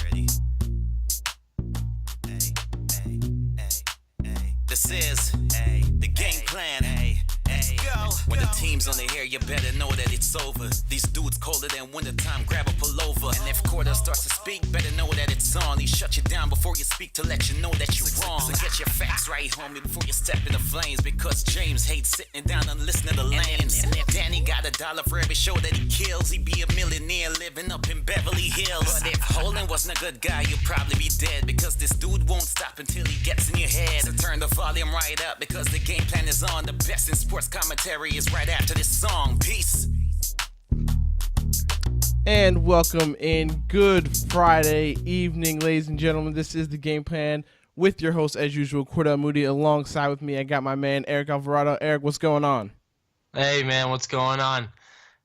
ready. This is the game plan. Let's go. When the team's on the air, you better know that it's over. These dudes colder than wintertime, grab a pullover. And if Cordell starts to speak, better know that it's on. He shut you down before you speak to let you know that you're wrong. So get your facts right, homie, before you step in the flames. Because James hates sitting down and listening to lames. And if Danny got $1 for every show that he kills, he'd be a millionaire living up in Beverly Hills. But if Holden wasn't a good guy, you'd probably be dead. Because this dude won't stop until he gets in your head. So turn the volume right up, because the game plan is on. The best in sports commentary is right after this song. Peace. And welcome in. Good Friday evening, ladies and gentlemen. This is the Game Plan with your host, as usual, Cordell Moody. Alongside with me, I got my man, Eric Alvarado. Eric, what's going on? Hey, man, what's going on?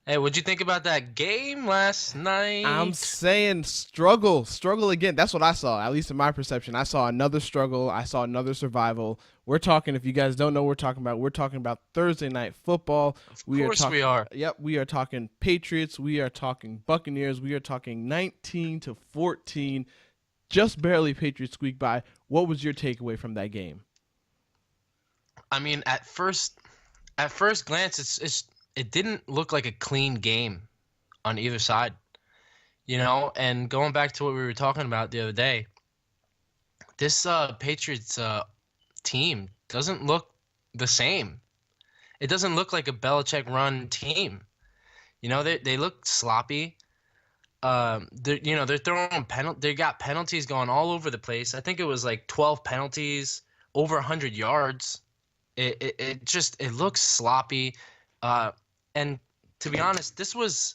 Hey, what'd you think about that game last night? I'm saying struggle again. That's what I saw, at least in my perception. I saw another struggle. I saw another survival. We're talking, if you guys don't know what we're talking about Thursday night football. Of course we are. Yep, we are talking Patriots. We are talking Buccaneers. We are talking 19-14. Just barely Patriots squeak by. What was your takeaway from that game? I mean, at first glance, it didn't look like a clean game on either side, you know. And going back to what we were talking about the other day, this Patriots team doesn't look the same. It doesn't look like a Belichick run team. You know, they look sloppy. They're throwing they got penalties going all over the place. I think it was like 12 penalties, over 100 yards. It looks sloppy. And to be honest, this was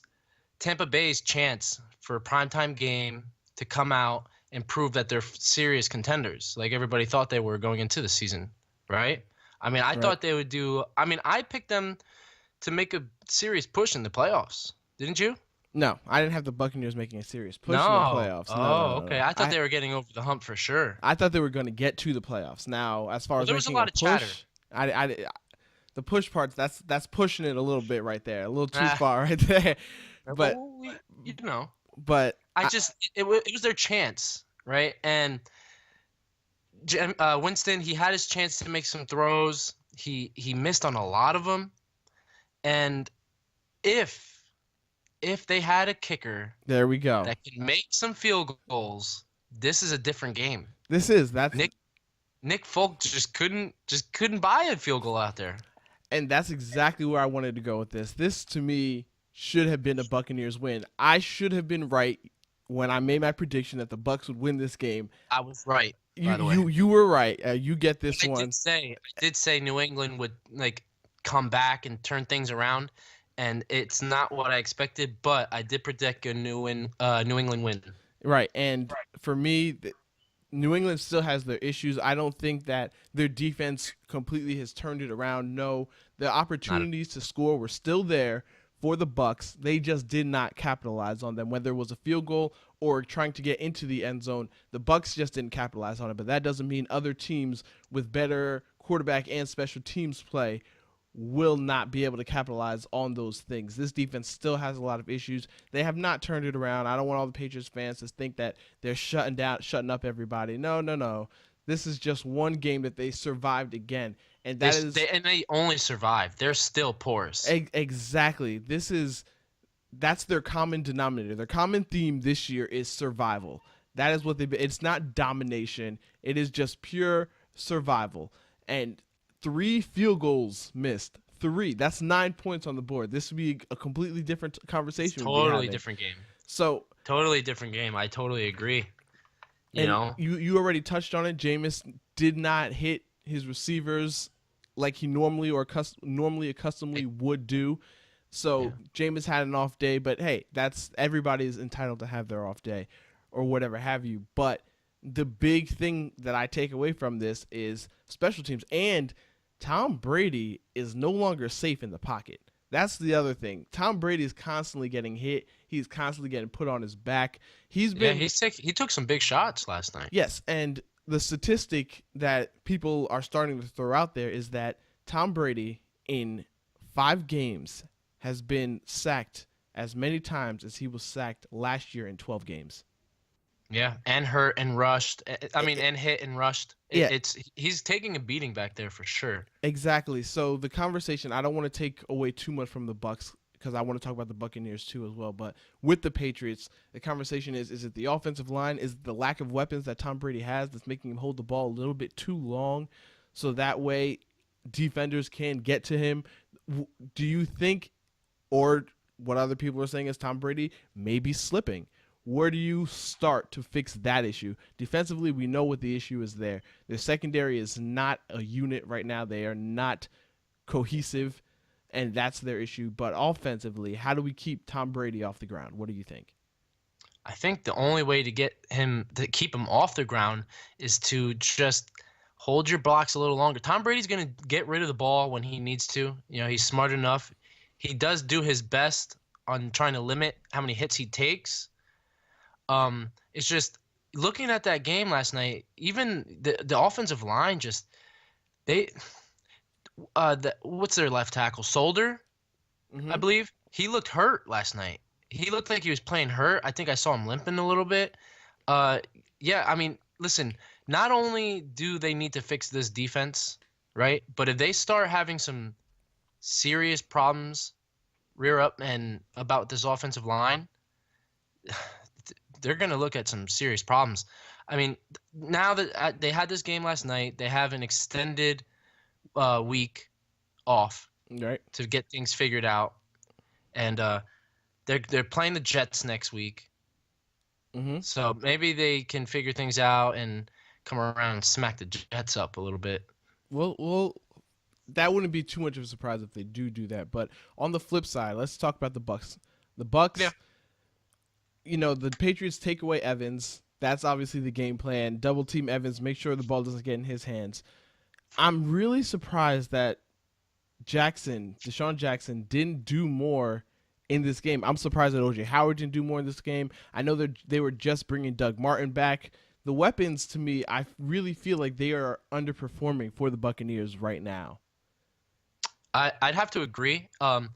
Tampa Bay's chance for a primetime game to come out and prove that they're serious contenders, like everybody thought they were going into the season, right? I mean, I thought they would do – I mean, I picked them to make a serious push in the playoffs. Didn't you? No, I didn't have the Buccaneers making a serious push in the playoffs. No, okay. I thought they were getting over the hump for sure. I thought they were going to get to the playoffs. Now, as far as there was a lot of chatter. The push parts, that's pushing it a little bit right there, a little too far right there. But you know, but it was their chance, right? And Winston, he had his chance to make some throws. He missed on a lot of them. And if they had a kicker, there we go, that can make some field goals, this is a different game. That's Nick Folk just couldn't buy a field goal out there. And that's exactly where I wanted to go with this. This, to me, should have been a Buccaneers win. I should have been right when I made my prediction that the Bucs would win this game. I was right, by the way. You were right. You get this one. I did say New England would come back and turn things around, and it's not what I expected, but I did predict a New England win. Right, and for me, New England still has their issues. I don't think that their defense completely has turned it around. No, the opportunities to score were still there for the Bucs. They just did not capitalize on them, whether it was a field goal or trying to get into the end zone. The Bucs just didn't capitalize on it, but that doesn't mean other teams with better quarterback and special teams play will not be able to capitalize on those things. This defense still has a lot of issues. They have not turned it around. I don't want all the Patriots fans to think that they're shutting up everybody. No. This is just one game that they survived again. And they only survived. They're still porous. Exactly. That's their common denominator. Their common theme this year is survival. That is what it's not domination. It is just pure survival. And 3 field goals missed. 3. That's 9 points on the board. This would be a completely different conversation. Totally different game. So totally different game. I totally agree. You know, you already touched on it. Jameis did not hit his receivers like he normally accustomedly would do. So Jameis had an off day, but hey, that's everybody's entitled to have their off day or whatever have you. But the big thing that I take away from this is special teams, and Tom Brady is no longer safe in the pocket. That's the other thing. Tom Brady is constantly getting hit. He's constantly getting put on his back. He took some big shots last night. Yes, and the statistic that people are starting to throw out there is that Tom Brady in 5 games has been sacked as many times as he was sacked last year in 12 games. Yeah, and hurt and rushed. I mean, and hit and rushed. Yeah. He's taking a beating back there for sure. Exactly. So the conversation, I don't want to take away too much from the Bucks because I want to talk about the Buccaneers too as well. But with the Patriots, the conversation is it the offensive line? Is it the lack of weapons that Tom Brady has that's making him hold the ball a little bit too long so that way defenders can get to him? Do you think, or what other people are saying is Tom Brady may be slipping? Where do you start to fix that issue? Defensively, we know what the issue is there. Their secondary is not a unit right now. They are not cohesive, and that's their issue. But offensively, how do we keep Tom Brady off the ground? What do you think? I think the only way to keep him off the ground is to just hold your blocks a little longer. Tom Brady's going to get rid of the ball when he needs to. You know, he's smart enough. He does do his best on trying to limit how many hits he takes. It's just looking at that game last night, even the offensive line what's their left tackle? Solder, I believe. He looked hurt last night. He looked like he was playing hurt. I think I saw him limping a little bit. Yeah, I mean, listen, not only do they need to fix this defense, right? But if they start having some serious problems rear up and about this offensive line, they're going to look at some serious problems. I mean, now that they had this game last night, they have an extended week off to get things figured out, and they're playing the Jets next week. So maybe they can figure things out and come around and smack the Jets up a little bit. Well, that wouldn't be too much of a surprise if they do that. But on the flip side, let's talk about the Bucks. The Bucks. Yeah. You know, the Patriots take away Evans. That's obviously the game plan. Double team Evans, make sure the ball doesn't get in his hands. I'm really surprised that Deshaun Jackson didn't do more in this game. I'm surprised that O.J. Howard didn't do more in this game. I know that they were just bringing Doug Martin back. The weapons, to me, I really feel like they are underperforming for the Buccaneers right now. I'd have to agree. But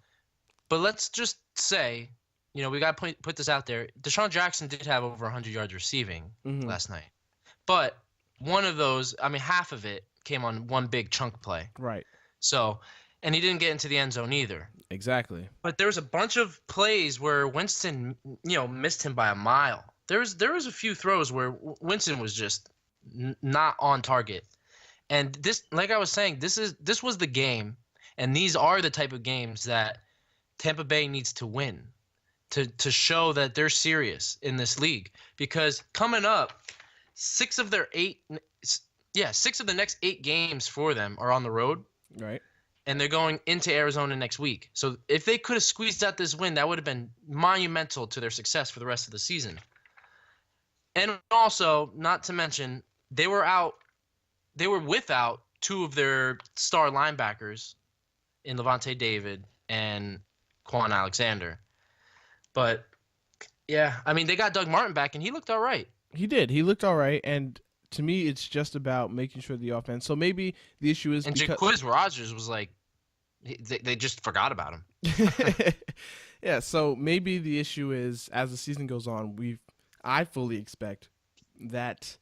let's just say, you know, we got to put this out there. Deshaun Jackson did have over 100 yards receiving last night. But one of those, I mean, half of it came on one big chunk play. Right. So, and he didn't get into the end zone either. Exactly. But there was a bunch of plays where Winston, you know, missed him by a mile. There was a few throws where Winston was just not on target. And this, like I was saying, this was the game, and these are the type of games that Tampa Bay needs to win to show that they're serious in this league. Because coming up, 6 of the next 8 games for them are on the road. Right. And they're going into Arizona next week. So if they could have squeezed out this win, that would have been monumental to their success for the rest of the season. And also, not to mention, they were without 2 of their star linebackers in Levante David and Quan Alexander. But, yeah, I mean, they got Doug Martin back, and he looked all right. He did. He looked all right, and to me, it's just about making sure the offense. So maybe the issue is Jacquizz Rodgers was like, they just forgot about him. Yeah, so maybe the issue is as the season goes on, I fully expect that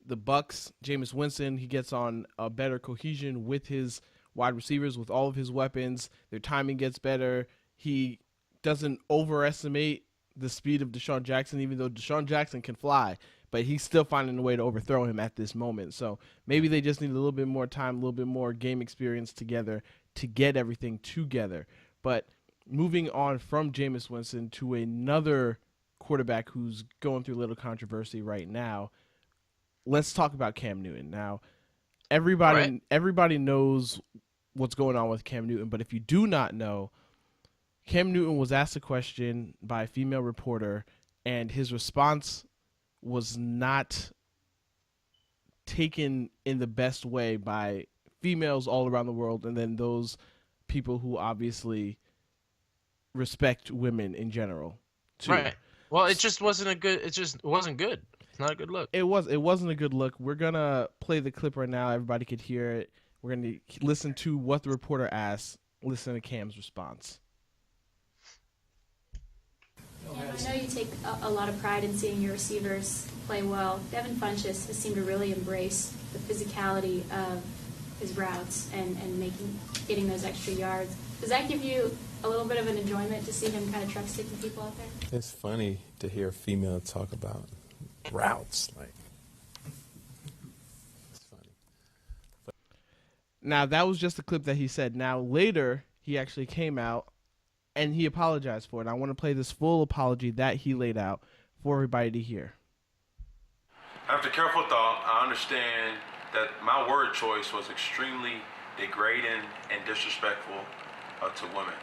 the Bucks, Jameis Winston, he gets on a better cohesion with his wide receivers, with all of his weapons. Their timing gets better. He doesn't overestimate the speed of Deshaun Jackson, even though Deshaun Jackson can fly, but he's still finding a way to overthrow him at this moment. So maybe they just need a little bit more time, a little bit more game experience together to get everything together. But moving on from Jameis Winston to another quarterback who's going through a little controversy right now, let's talk about Cam Newton. Now, everybody knows what's going on with Cam Newton, but if you do not know, Cam Newton was asked a question by a female reporter, and his response was not taken in the best way by females all around the world, and then those people who obviously respect women in general, too. Right. Well, it just wasn't good. It's not a good look. It wasn't a good look. We're gonna play the clip right now. Everybody could hear it. We're gonna listen to what the reporter asked. Listen to Cam's response. Yeah, I know you take a lot of pride in seeing your receivers play well. Devin Funchess has seemed to really embrace the physicality of his routes and getting those extra yards. Does that give you a little bit of an enjoyment to see him kind of truck sticking people out there? It's funny to hear a female talk about routes. Like, it's funny. Now, that was just a clip that he said. Now, later, he actually came out and he apologized for it. I want to play this full apology that he laid out for everybody to hear. After careful thought, I understand that my word choice was extremely degrading and disrespectful to women.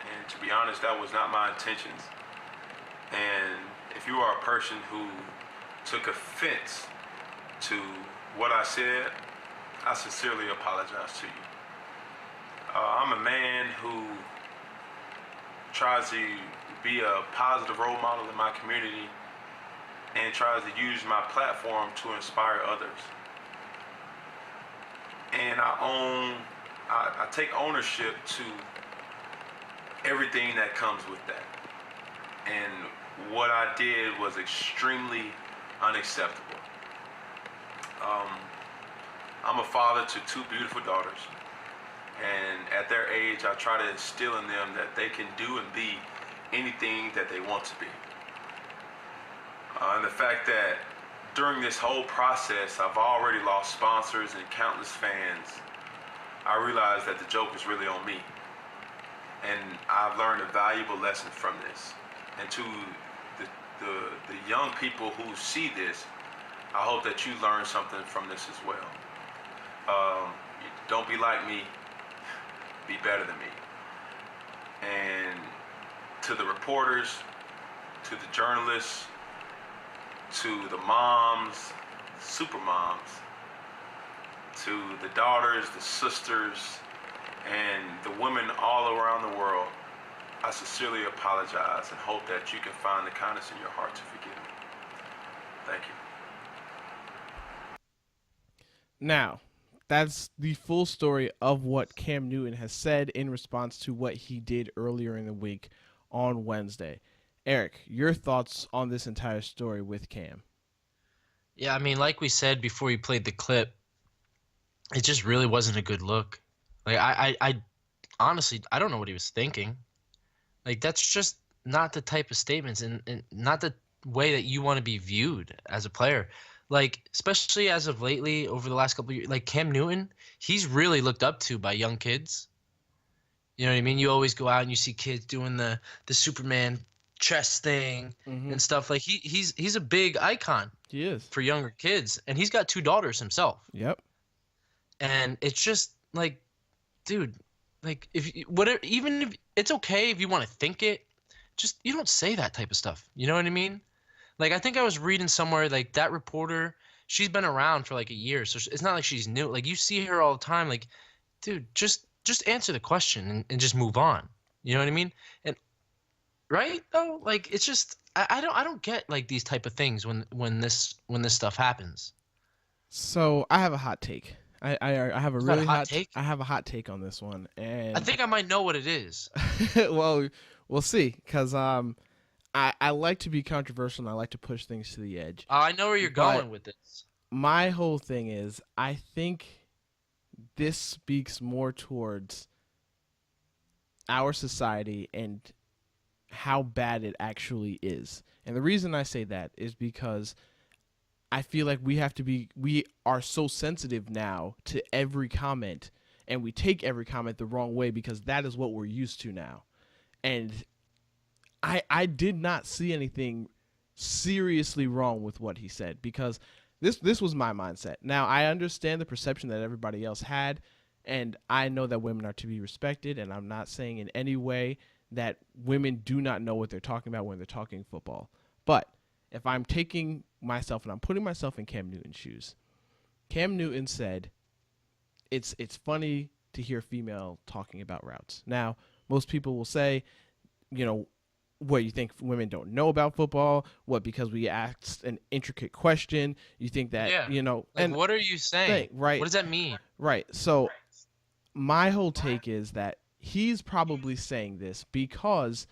And to be honest, that was not my intentions. And if you are a person who took offense to what I said, I sincerely apologize to you. I'm a man who tries to be a positive role model in my community and tries to use my platform to inspire others. And I take ownership to everything that comes with that. And what I did was extremely unacceptable. I'm a father to 2 beautiful daughters. And at their age, I try to instill in them that they can do and be anything that they want to be. And the fact that during this whole process, I've already lost sponsors and countless fans, I realized that the joke is really on me. And I've learned a valuable lesson from this. And to the young people who see this, I hope that you learn something from this as well. Don't be like me, be better than me. And to the reporters, to the journalists, to the moms, super moms, to the daughters, the sisters, and the women all around the world, I sincerely apologize and hope that you can find the kindness in your heart to forgive me. Thank you. Now, that's the full story of what Cam Newton has said in response to what he did earlier in the week on Wednesday. Eric, your thoughts on this entire story with Cam? Yeah, I mean, like we said before we played the clip, it just really wasn't a good look. Like, I honestly, I don't know what he was thinking. Like, that's just not the type of statements and not the way that you want to be viewed as a player. Like, especially as of lately, over the last couple of years, like Cam Newton, he's really looked up to by young kids. You know what I mean? You always go out and you see kids doing the Superman chest thing and stuff. Like, he's a big icon. He is. For younger kids, and he's got 2 daughters himself. Yep. And it's just like, dude, like even if it's okay if you want to think it, just you don't say that type of stuff. You know what I mean? Like, I think I was reading somewhere, like, that reporter, she's been around for like a year, so it's not like she's new. Like, you see her all the time. Like, dude, just answer the question and just move on. You know what I mean? And right? Oh, like, it's just I don't get like these type of things when this stuff happens. So I have a hot take. I have a really hot take. I have a hot take on this one, and I think I might know what it is. well, we'll see, because I like to be controversial and I like to push things to the edge. I know where you're going with this. My whole thing is, I think this speaks more towards our society and how bad it actually is. And the reason I say that is because I feel like we are so sensitive now to every comment, and we take every comment the wrong way because that is what we're used to now. And I did not see anything seriously wrong with what he said, because this was my mindset. Now, I understand the perception that everybody else had, and I know that women are to be respected, and I'm not saying in any way that women do not know what they're talking about when they're talking football. But if I'm taking myself and I'm putting myself in Cam Newton's shoes, Cam Newton said, it's funny to hear female talking about routes. Now, most people will say, you know, what, you think women don't know about football? What, because we asked an intricate question, you think that, you know. Like, and what are you saying? Right. What does that mean? Right. So my whole take is that he's probably saying this because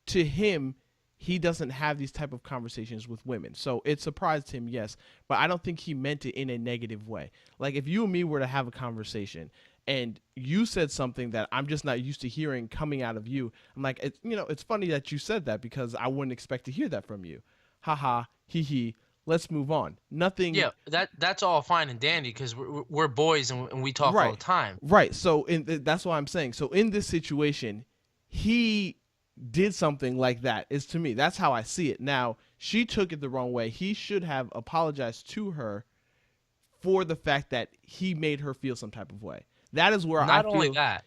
to him, he doesn't have these type of conversations with women. So it surprised him, yes, but I don't think he meant it in a negative way. Like if you and me were to have a conversation and you said something that I'm just not used to hearing coming out of you, I'm like, it's funny that you said that because I wouldn't expect to hear that from you. Haha, hee hee. Let's move on. Nothing. Yeah, that's all fine and dandy because we're boys and we talk all the time. Right. So that's what I'm saying. So in this situation, he did something like that. Is to me, that's how I see it. Now she took it the wrong way. He should have apologized to her for the fact that he made her feel some type of way. That is where Not only that,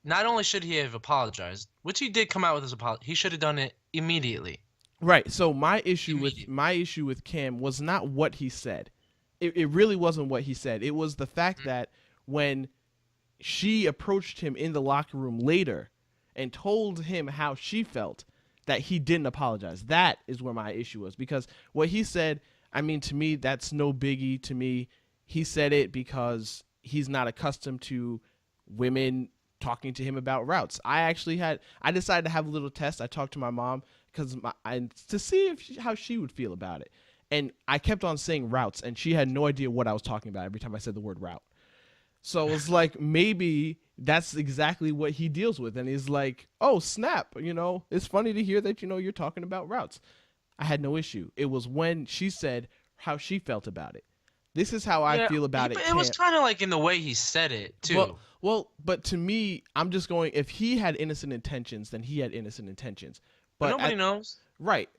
not only should he have apologized, which he did come out with his apology, he should have done it immediately. Right. So my issue with Cam was not what he said. It really wasn't what he said. It was the fact that when she approached him in the locker room later and told him how she felt, that he didn't apologize. That is where my issue was, because what he said, I mean, to me, that's no biggie. To me, he said it because he's not accustomed to women talking to him about routes. I decided to have a little test. I talked to my mom to see how she would feel about it. And I kept on saying routes, and she had no idea what I was talking about every time I said the word route. So it's like, maybe that's exactly what he deals with. And he's like, oh, snap. It's funny to hear that, you're talking about routes. I had no issue. It was when she said how she felt about it. This is how I feel about it. But it was kind of like in the way he said it, too. Well, but to me, I'm just going, if he had innocent intentions, then he had innocent intentions. But nobody knows. Right.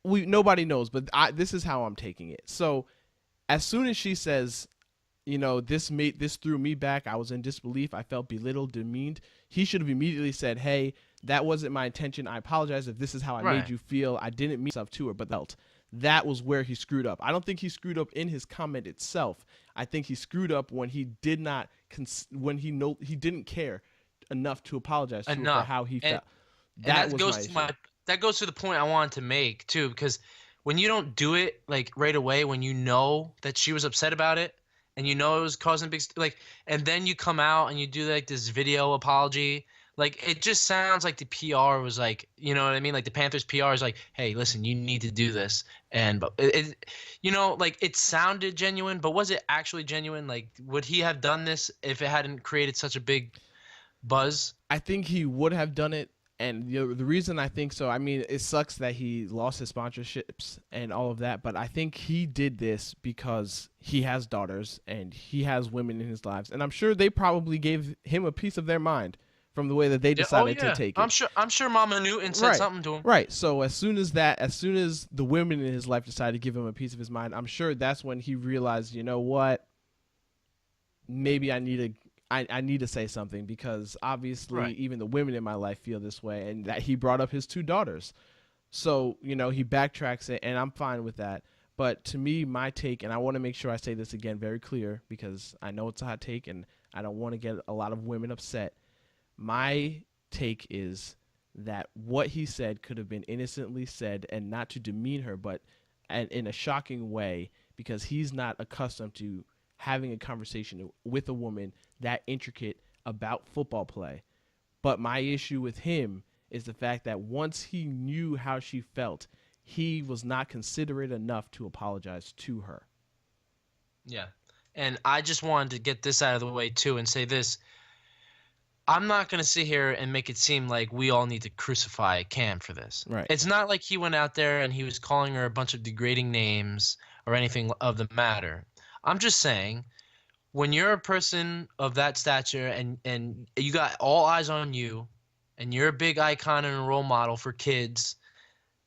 Nobody knows, but this is how I'm taking it. So as soon as she says, this threw me back, I was in disbelief, I felt belittled, demeaned, he should have immediately said, hey, that wasn't my intention. I apologize if this is how I made you feel. I didn't mean myself to her, but that was where he screwed up. I don't think he screwed up in his comment itself. I think he screwed up when he did not he didn't care enough to apologize to her for how he felt. That goes to the point I wanted to make too, because when you don't do it like right away, when you know that she was upset about it and it was causing big and then you come out and you do like this video apology, like it just sounds like the PR was like, you know what I mean? Like the Panthers PR is like, hey, listen, you need to do this, but it sounded genuine, but was it actually genuine? Like, would he have done this if it hadn't created such a big buzz? I think he would have done it. And the reason I think so, I mean, it sucks that he lost his sponsorships and all of that, but I think he did this because he has daughters and he has women in his lives, and I'm sure they probably gave him a piece of their mind from the way that they decided to take it. I'm sure Mama Newton said something to him. Right. So as soon as the women in his life decided to give him a piece of his mind, I'm sure that's when he realized, you know what? Maybe I need to say something, because obviously even the women in my life feel this way, and that he brought up his two daughters. So, he backtracks it, and I'm fine with that. But to me, my take, and I want to make sure I say this again very clear, because I know it's a hot take and I don't want to get a lot of women upset. My take is that what he said could have been innocently said, and not to demean her, but in a shocking way, because he's not accustomed to having a conversation with a woman that intricate about football play. But my issue with him is the fact that once he knew how she felt, he was not considerate enough to apologize to her. Yeah. And I just wanted to get this out of the way too and say this. I'm not going to sit here and make it seem like we all need to crucify Cam for this. Right. It's not like he went out there and he was calling her a bunch of degrading names or anything of the matter. I'm just saying, when you're a person of that stature and you got all eyes on you and you're a big icon and a role model for kids,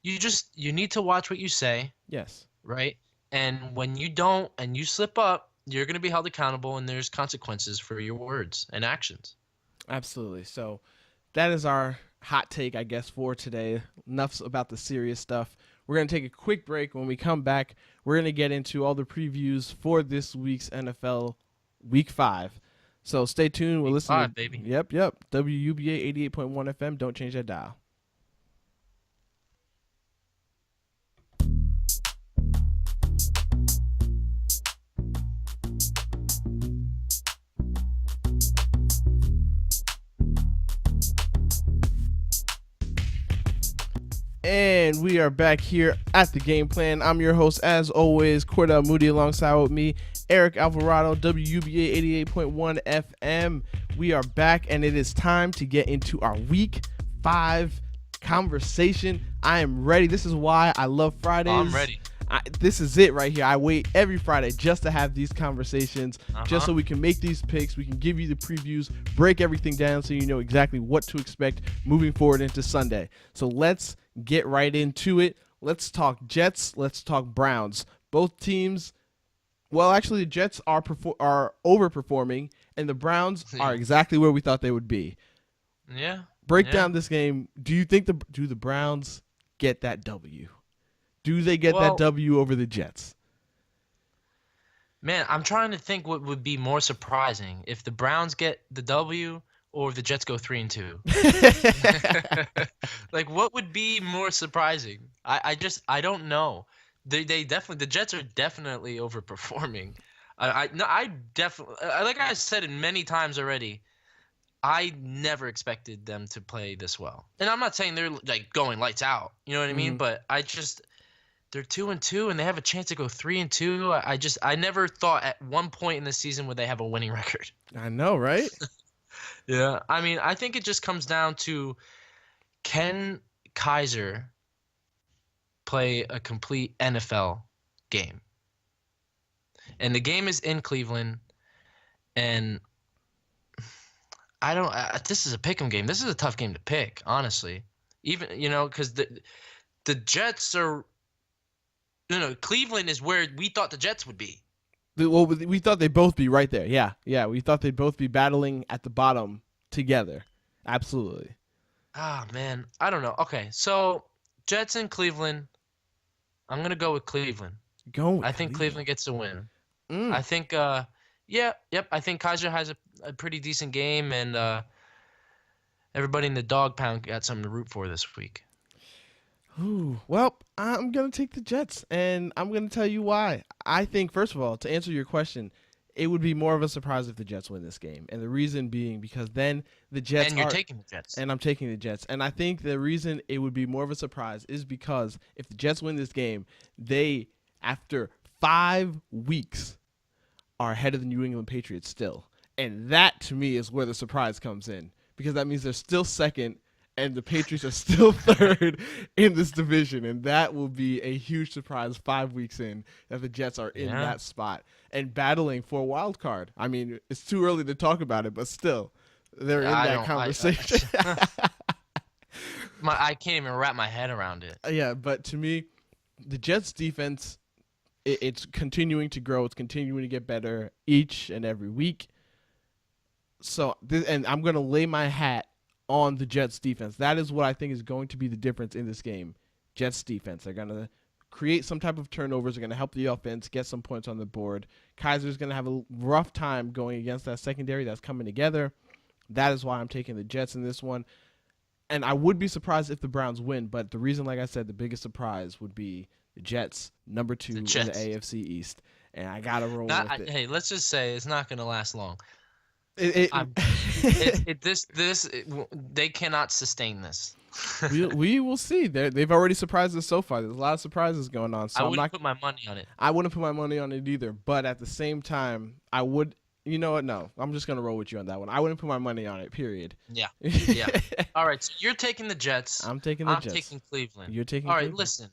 you need to watch what you say. Yes. Right? And when you don't and you slip up, you're going to be held accountable, and there's consequences for your words and actions. Absolutely. So that is our hot take, I guess, for today. Enough about the serious stuff. We're going to take a quick break. When we come back, we're going to get into all the previews for this week's NFL Week 5. So stay tuned. We'll listen. 5, baby. Yep. WUBA 88.1 FM. Don't change that dial. And we are back here at the Game Plan. I'm your host, as always, Cordell Moody, alongside with me, Eric Alvarado, WUBA 88.1 FM. We are back, and it is time to get into our Week 5 conversation. I am ready. This is why I love Fridays. I'm ready. This is it right here. I wait every Friday just to have these conversations, just so we can make these picks. We can give you the previews, break everything down so you know exactly what to expect moving forward into Sunday. So let's get right into it. Let's talk Jets. Let's talk Browns. Both teams, well, actually, the Jets are overperforming, and the Browns are exactly where we thought they would be. Yeah. Break down this game. Do you think do the Browns get that W? Do they get that W over the Jets? Man, I'm trying to think what would be more surprising, if the Browns get the W or if the Jets go 3-2. Like, what would be more surprising? I don't know. They definitely, the Jets are definitely overperforming. I definitely, like I said it many times already, I never expected them to play this well. And I'm not saying they're like going lights out, you know what I mean? But they're 2-2 and they have a chance to go 3-2. I never thought at one point in the season would they have a winning record. I know, right? Yeah. I mean, I think it just comes down to, can Kaiser play a complete NFL game? And the game is in Cleveland, and this is a pick'em game. This is a tough game to pick, honestly. Even, because the Jets are, Cleveland is where we thought the Jets would be. Well, we thought they'd both be right there. Yeah. We thought they'd both be battling at the bottom together. Absolutely. Ah, man. I don't know. Okay, so Jets in Cleveland. I'm going to go with Cleveland. I think Cleveland gets a win. I think, I think Kaiser has a pretty decent game, and everybody in the dog pound got something to root for this week. Ooh, well, I'm going to take the Jets, and I'm going to tell you why. I think, first of all, to answer your question, it would be more of a surprise if the Jets win this game. And the reason being because then the Jets And you're taking the Jets. And I'm taking the Jets. And I think the reason it would be more of a surprise is because if the Jets win this game, they, after 5 weeks, are ahead of the New England Patriots still. And that, to me, is where the surprise comes in. Because that means they're still second, and the Patriots are still third in this division. And that will be a huge surprise 5 weeks in that the Jets are in that spot and battling for a wild card. I mean, it's too early to talk about it, but still, they're in that conversation. I can't even wrap my head around it. Yeah, but to me, the Jets defense, it's continuing to grow. It's continuing to get better each and every week. So, and I'm going to lay my hat on the Jets defense. That is what I think is going to be the difference in this game. Jets defense. They're going to create some type of turnovers. They're going to help the offense get some points on the board. Kaiser's going to have a rough time going against that secondary that's coming together. That is why I'm taking the Jets in this one. And I would be surprised if the Browns win, but the reason, like I said, the biggest surprise would be the Jets, number 2 in the AFC East. And I got to roll with it. Hey, let's just say it's not going to last long. They cannot sustain this. we will see. They've already surprised us so far. There's a lot of surprises going on. So I wouldn't put my money on it. I wouldn't put my money on it either. But at the same time, I would. You know what? No, I'm just gonna roll with you on that one. I wouldn't put my money on it. Period. Yeah. All right. So you're taking the Jets. I'm taking the Jets. I'm taking Cleveland. You're taking. All right. Cleveland. Listen.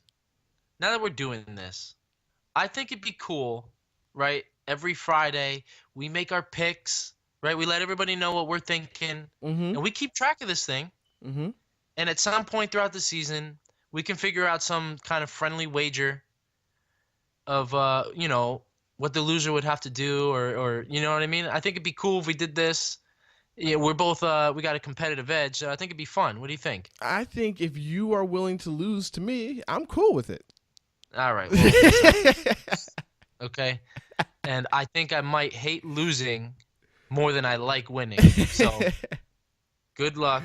Now that we're doing this, I think it'd be cool, right? Every Friday we make our picks. Right, we let everybody know what we're thinking, and we keep track of this thing. And at some point throughout the season, we can figure out some kind of friendly wager of, what the loser would have to do, or you know what I mean. I think it'd be cool if we did this. Yeah, we're both we got a competitive edge, so I think it'd be fun. What do you think? I think if you are willing to lose to me, I'm cool with it. All right. Well, okay, and I think I might hate losing more than I like winning. So good luck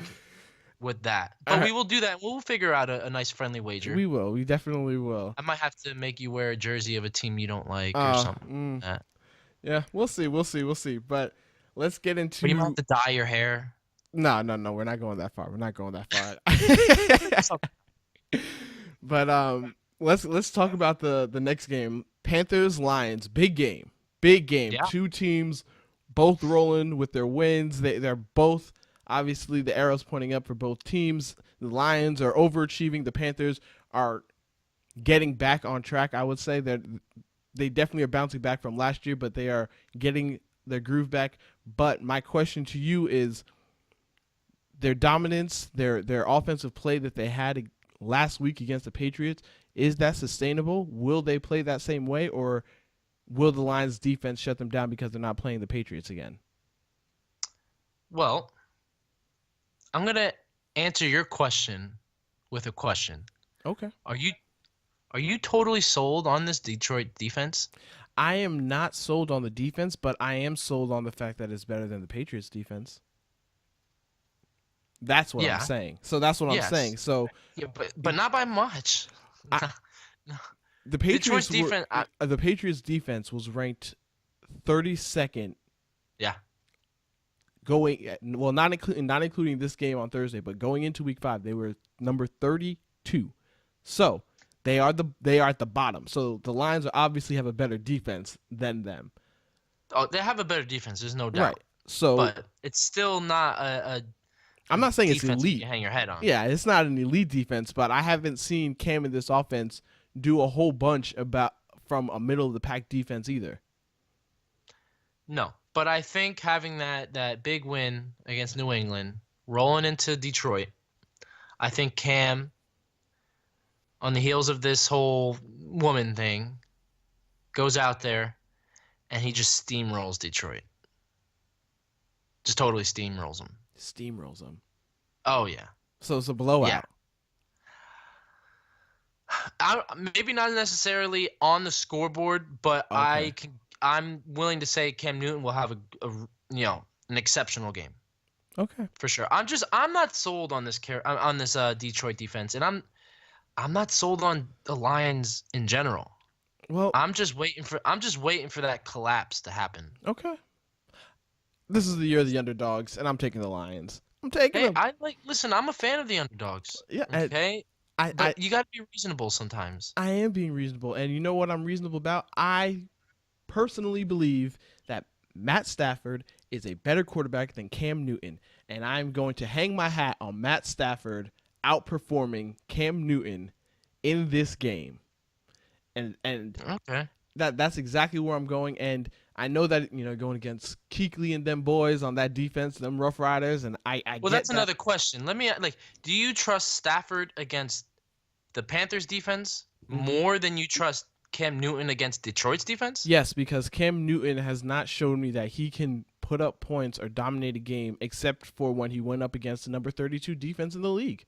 with that. But we will do that. We'll figure out a nice friendly wager. We will. We definitely will. I might have to make you wear a jersey of a team you don't like or something like that. Yeah, we'll see. But let's get into... But you might have to dye your hair. No. We're not going that far. But let's talk about the next game. Panthers Lions, big game. Big game. Yeah. Two teams both rolling with their wins. They're both obviously the arrows pointing up for both teams. The Lions are overachieving. The Panthers are getting back on track. I would say that they definitely are bouncing back from last year, but they are getting their groove back. But my question to you is their dominance, their offensive play that they had last week against the Patriots, is that sustainable? Will they play that same way, or will the Lions defense shut them down because they're not playing the Patriots again? Well, I'm going to answer your question with a question. Okay. Are you totally sold on this Detroit defense? I am not sold on the defense, but I am sold on the fact that it's better than the Patriots defense. That's what I'm saying. So that's what I'm saying. So yeah, but not by much. the Patriots defense, the Patriots defense was ranked 32nd. Yeah. Not including this game on Thursday, but going into week 5, they were number 32. So they are at the bottom. So the Lions obviously have a better defense than them. Oh, they have a better defense. There's no doubt. Right. So, but it's still not a I'm not saying it's elite. You can hang your head on. Yeah, it's not an elite defense, but I haven't seen Cam in this offense do a whole bunch from a middle of the pack defense either. No, but I think having that big win against New England, rolling into Detroit, I think Cam, on the heels of this whole woman thing, goes out there and he just steamrolls Detroit. Just totally steamrolls them. Steamrolls them. Oh, yeah. So it's a blowout. Yeah. Maybe not necessarily on the scoreboard, but Okay. I'm willing to say Cam Newton will have an exceptional game. Okay. For sure. I'm not sold on this Detroit defense, and I'm not sold on the Lions in general. Well, I'm just waiting for that collapse to happen. okay. This is the year of the underdogs, and I'm taking the Lions. I'm taking them. Listen, I'm a fan of the underdogs. Yeah, Okay. But you got to be reasonable sometimes. I am being reasonable, and you know what I'm reasonable about? I personally believe that Matt Stafford is a better quarterback than Cam Newton, and I'm going to hang my hat on Matt Stafford outperforming Cam Newton in this game. And Okay. that's exactly where I'm going, and I know that going against Kuechly and them boys on that defense, them Rough Riders, and I Well, get that's another question. Let me do you trust Stafford against the Panthers defense more than you trust Cam Newton against Detroit's defense? Yes, because Cam Newton has not shown me that he can put up points or dominate a game, except for when he went up against the number 32 defense in the league.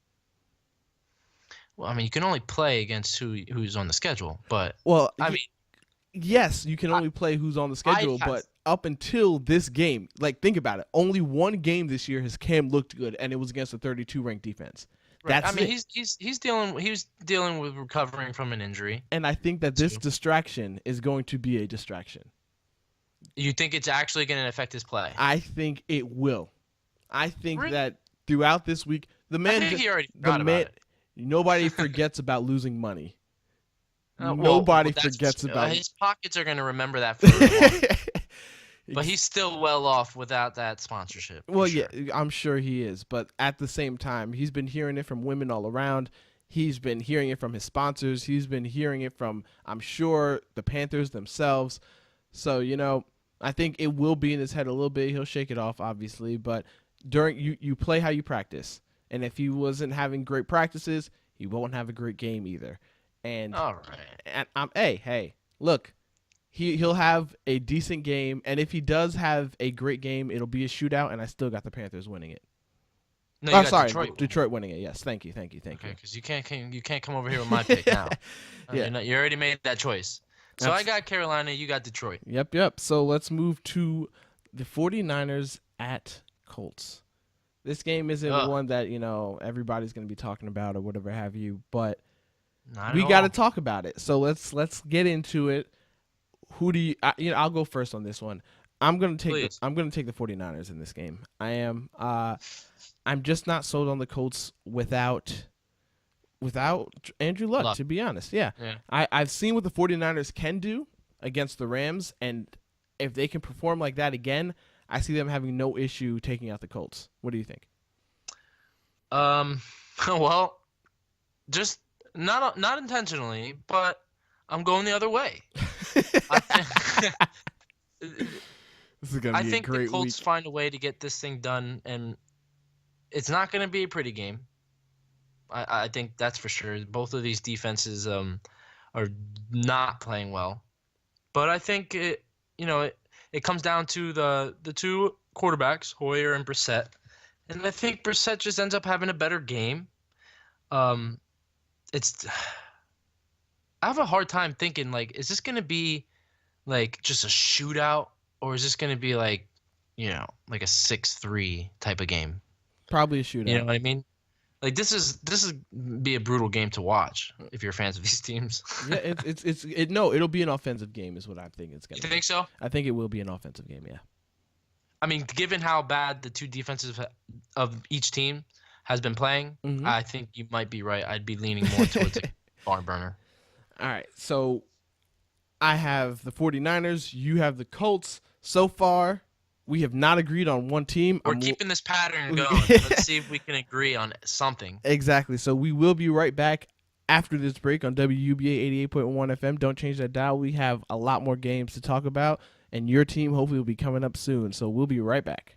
Well, I mean, you can only play against who's on the schedule, but Well, I mean, yes, you can only play who's on the schedule, but up until this game, think about it. Only one game this year has Cam looked good, and it was against a 32 ranked defense. right. That's I mean, it. he was dealing with recovering from an injury. And I think that this distraction is going to be a distraction. You think it's actually going to affect his play? I think it will. I think Really? that throughout this week, the man I think he already forgot about it. Nobody forgets about losing money. Well, Nobody that's forgets true. about His pockets are going to remember that for a while. But he's still well off without that sponsorship. for Well, sure. yeah, I'm sure he is. But at the same time, he's been hearing it from women all around. He's been hearing it from his sponsors. He's been hearing it from, I'm sure, the Panthers themselves. So, I think it will be in his head a little bit. He'll shake it off, obviously. But during you play how you practice. And if he wasn't having great practices, he won't have a great game either. And All right. And hey, look, he'll have a decent game, and if he does have a great game, it'll be a shootout, and I still got the Panthers winning it. No, you got sorry, Detroit. winning it. Yes, thank you. Okay, because you can't come over here with my pick now. Yeah. You already made that choice. So I got Carolina. You got Detroit. Yep. So let's move to the 49ers at Colts. This game isn't one that everybody's going to be talking about or whatever have you, but we got to talk about it. So let's get into it. Who do you? I'll go first on this one. I'm gonna take the 49ers in this game. I am. I'm just not sold on the Colts without without Andrew Luck, to be honest. Yeah. I've seen what the 49ers can do against the Rams, and if they can perform like that again, I see them having no issue taking out the Colts. What do you think? Well, just not intentionally, but I'm going the other way. This is gonna be I think a great the Colts week. find a way to get this thing done, and it's not going to be a pretty game. I think that's for sure. Both of these defenses are not playing well, but I think it comes down to the two quarterbacks, Hoyer and Brissett, and I think Brissett just ends up having a better game. I have a hard time thinking, like, is this going to be like just a shootout, or is this going to be like a 6-3 type of game? Probably a shootout. You know what I mean? Like this is be a brutal game to watch if you're fans of these teams. Yeah, it'll be an offensive game is what I think it's gonna You be. think so? I think it will be an offensive game, yeah. I mean, given how bad the two defenses of each team has been playing, I think you might be right. I'd be leaning more towards a barn burner. All right, so I have the 49ers, you have the Colts. So far, we have not agreed on one team. We're keeping this pattern going. Let's see if we can agree on something. Exactly. So we will be right back after this break on WUBA 88.1 FM. Don't change that dial. We have a lot more games to talk about, and your team hopefully will be coming up soon. So we'll be right back.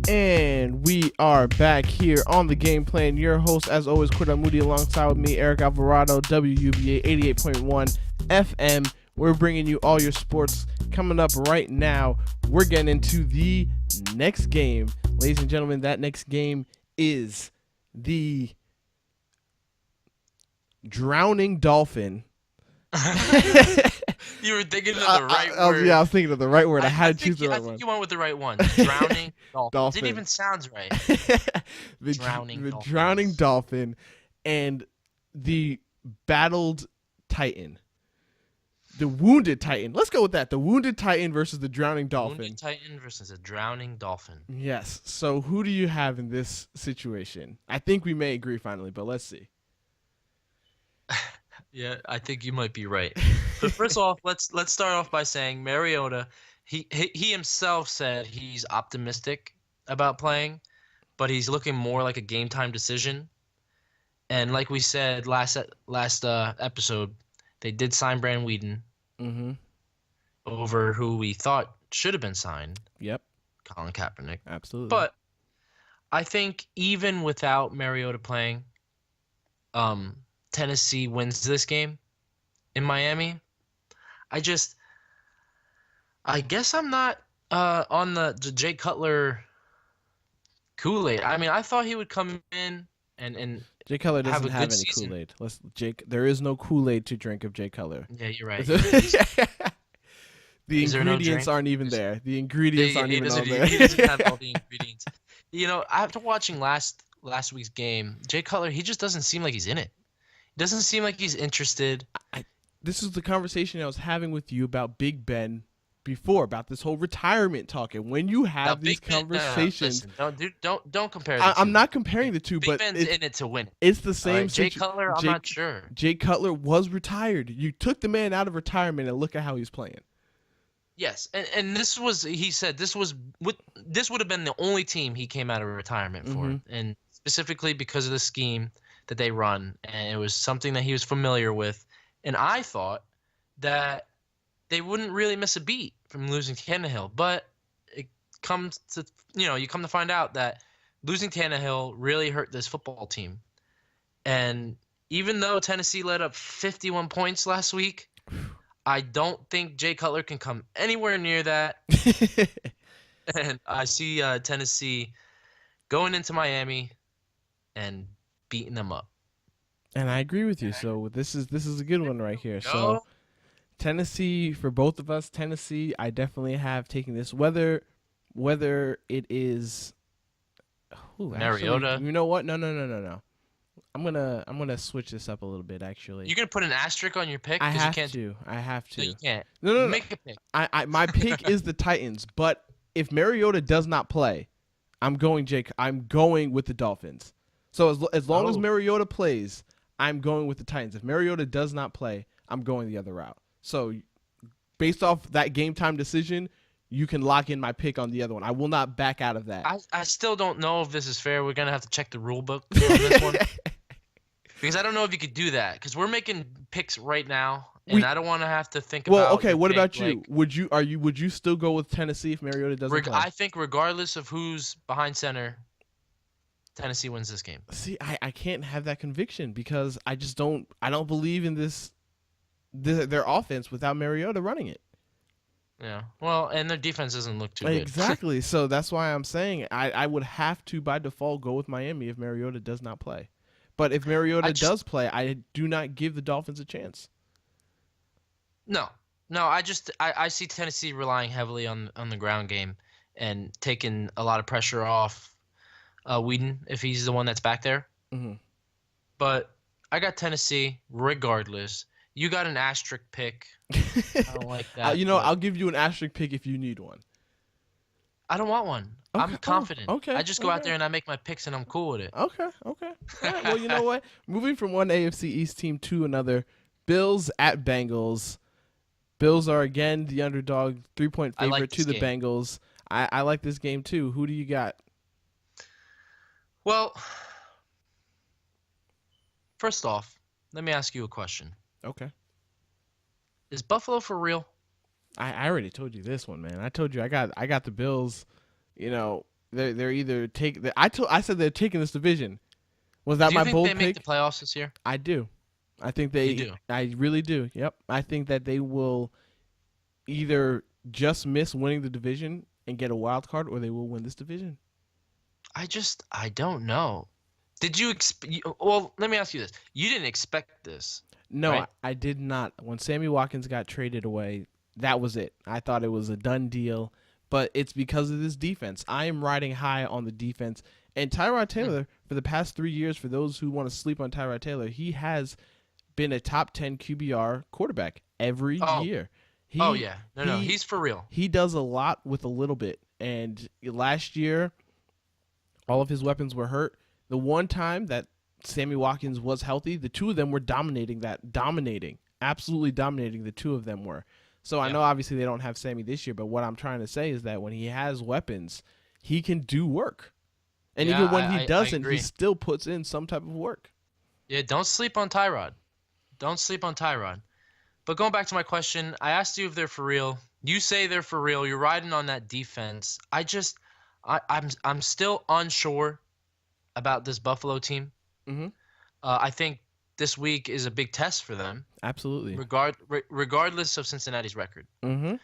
And we are back here on the Game Plan. Your host, as always, Cordell Moody, alongside with me, Eric Alvarado, WUBA 88.1 FM. We're bringing you all your sports. Coming up right now, we're getting into the next game. Ladies and gentlemen, that next game is the Drowning Dolphin. You were thinking of the right word. Yeah, I was thinking of the right word. I had to choose the right I one. think you went with the right one. Drowning Dolphin. Dolphin. It even sounds right. the Drowning Drowning Dolphin and the Battled Titan. The Wounded Titan. Let's go with that. The Wounded Titan versus the Drowning Dolphin. Wounded Titan versus a Drowning Dolphin. Yes. So who do you have in this situation? I think we may agree finally, but let's see. Yeah, I think you might be right. But first off, let's start off by saying Mariota, he himself said he's optimistic about playing, but he's looking more like a game time decision. And like we said last episode, they did sign Brandon Weeden over who we thought should have been signed. Yep. Colin Kaepernick. Absolutely. But I think even without Mariota playing, Tennessee wins this game in Miami. I guess I'm not on the Jay Cutler Kool-Aid. I mean, I thought he would come in and Jay Cutler doesn't have a have good any season. Kool-Aid. There is no Kool-Aid to drink of Jay Cutler. Yeah, you're right. The Is there no ingredients drink? aren't even there. The ingredients aren't even on there. He doesn't have all the ingredients. After watching last week's game, Jay Cutler, he just doesn't seem like he's in it. He doesn't seem like he's interested. This is the conversation I was having with you about Big Ben before, about this whole retirement talk. And when you have Now, these Big Ben- conversations, listen, don't compare the two. I'm not comparing the two, Big but Ben's in it to win it. it's the All same. right, Jay Cutler, I'm not sure. Jay Cutler was retired. You took the man out of retirement and look at how he's playing. Yes, and he said this would have been the only team he came out of retirement for, and specifically because of the scheme that they run, and it was something that he was familiar with. And I thought that they wouldn't really miss a beat from losing Tannehill, but it comes to you come to find out that losing Tannehill really hurt this football team. And even though Tennessee let up 51 points last week, I don't think Jay Cutler can come anywhere near that. And I see Tennessee going into Miami and beating them up. And I agree with you. So this is a good one right here. So Tennessee, for both of us, Tennessee, I definitely have taken this. Whether it is Mariota. Actually, you know what? No. I'm gonna switch this up a little bit. Actually, You're gonna put an asterisk on your pick? I 'Cause you have can't, to. I have No, to. you can't. No. Make a pick. My pick is the Titans, but if Mariota does not play, I'm going with the Dolphins. So as long as Mariota plays, I'm going with the Titans. If Mariota does not play, I'm going the other route. So based off that game time decision, you can lock in my pick on the other one. I will not back out of that. I still don't know if this is fair. We're gonna have to check the rule book on this one. Because I don't know if you could do that. Because we're making picks right now, and I don't want to have to think about. Well, okay. your What pick, about you? like- Would you still go with Tennessee if Mariota doesn't play? I think regardless of who's behind center, Tennessee wins this game. See, I can't have that conviction because I don't believe in their offense without Mariota running it. Yeah. Well, and their defense doesn't look too good. Exactly. So that's why I'm saying I would have to by default go with Miami if Mariota does not play. But if Mariota does play, I do not give the Dolphins a chance. No. I see Tennessee relying heavily on the ground game and taking a lot of pressure off Whedon if he's the one that's back there. Mm-hmm. But I got Tennessee regardless. You got an asterisk pick. I don't like that. I'll give you an asterisk pick if you need one. I don't want one. Okay. I'm confident. Okay. I just go out there and I make my picks and I'm cool with it. Okay. All right, well, you know what? Moving from one AFC East team to another, Bills at Bengals. Bills are again the underdog, 3-point favorite to the game. Bengals. I like this game too. Who do you got? Well, first off, let me ask you a question. Okay. Is Buffalo for real? I already told you this one, man. I told you I got the Bills. They're either I said they're taking this division. Was that my bold pick? Do you think they make the playoffs this year? I do. I think they You do? I really do. Yep. I think that they will either just miss winning the division and get a wild card, or they will win this division. I don't know. Did you well, let me ask you this. You didn't expect this. No, right? I did not. When Sammy Watkins got traded away, that was it. I thought it was a done deal, but it's because of this defense. I am riding high on the defense. And Tyrod Taylor, for the past 3 years, for those who want to sleep on Tyrod Taylor, he has been a top 10 QBR quarterback every year. He's for real. He does a lot with a little bit. And last year, all of his weapons were hurt. The one time that Sammy Watkins was healthy, the two of them were absolutely dominating. The two of them were. So I know obviously they don't have Sammy this year, but what I'm trying to say is that when he has weapons, he can do work. And even when he doesn't, he still puts in some type of work. Yeah, don't sleep on Tyrod. But going back to my question, I asked you if they're for real. You say they're for real. You're riding on that defense. I'm still unsure about this Buffalo team. Mm-hmm. I think this week is a big test for them. Absolutely. Regardless of Cincinnati's record. Mm-hmm.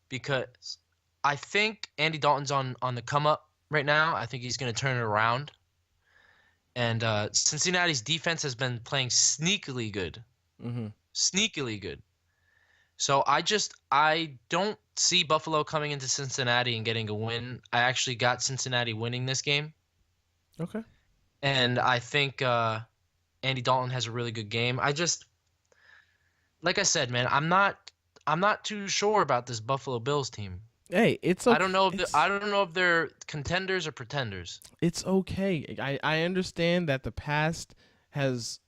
Because I think Andy Dalton's on the come up right now. I think he's going to turn it around. And Cincinnati's defense has been playing sneakily good. Mm-hmm. Sneakily good. So I don't see Buffalo coming into Cincinnati and getting a win. I actually got Cincinnati winning this game. Okay. And I think Andy Dalton has a really good game. Like I said, man, I'm not too sure about this Buffalo Bills team. Hey, it's okay. I don't know if they're contenders or pretenders. It's okay. I understand that the past has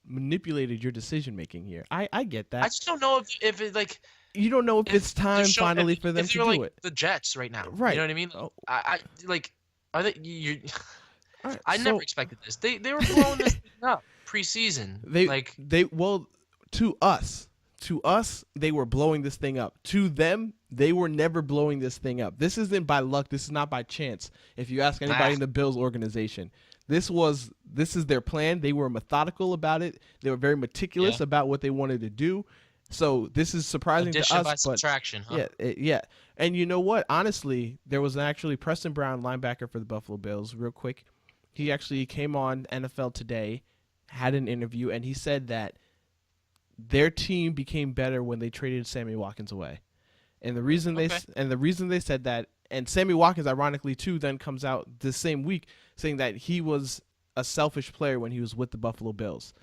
manipulated your decision making here. I get that. I just don't know if it like you don't know if it's time finally for them to do like it. The Jets right now, right? You know what I mean? Oh. I like are they you? Right, I never expected this. They were blowing this thing up preseason. To us, they were blowing this thing up. To them, they were never blowing this thing up. This isn't by luck. This is not by chance. If you ask anybody in the Bills organization, this is their plan. They were methodical about it. They were very meticulous about what they wanted to do. So this is surprising to us. Addition by subtraction, huh? Yeah. And you know what? Honestly, there was actually Preston Brown, linebacker for the Buffalo Bills, real quick. He actually came on NFL Today, had an interview, and he said that their team became better when they traded Sammy Watkins away. And the reason they said that, and Sammy Watkins, ironically too, then comes out this same week saying that he was a selfish player when he was with the Buffalo Bills.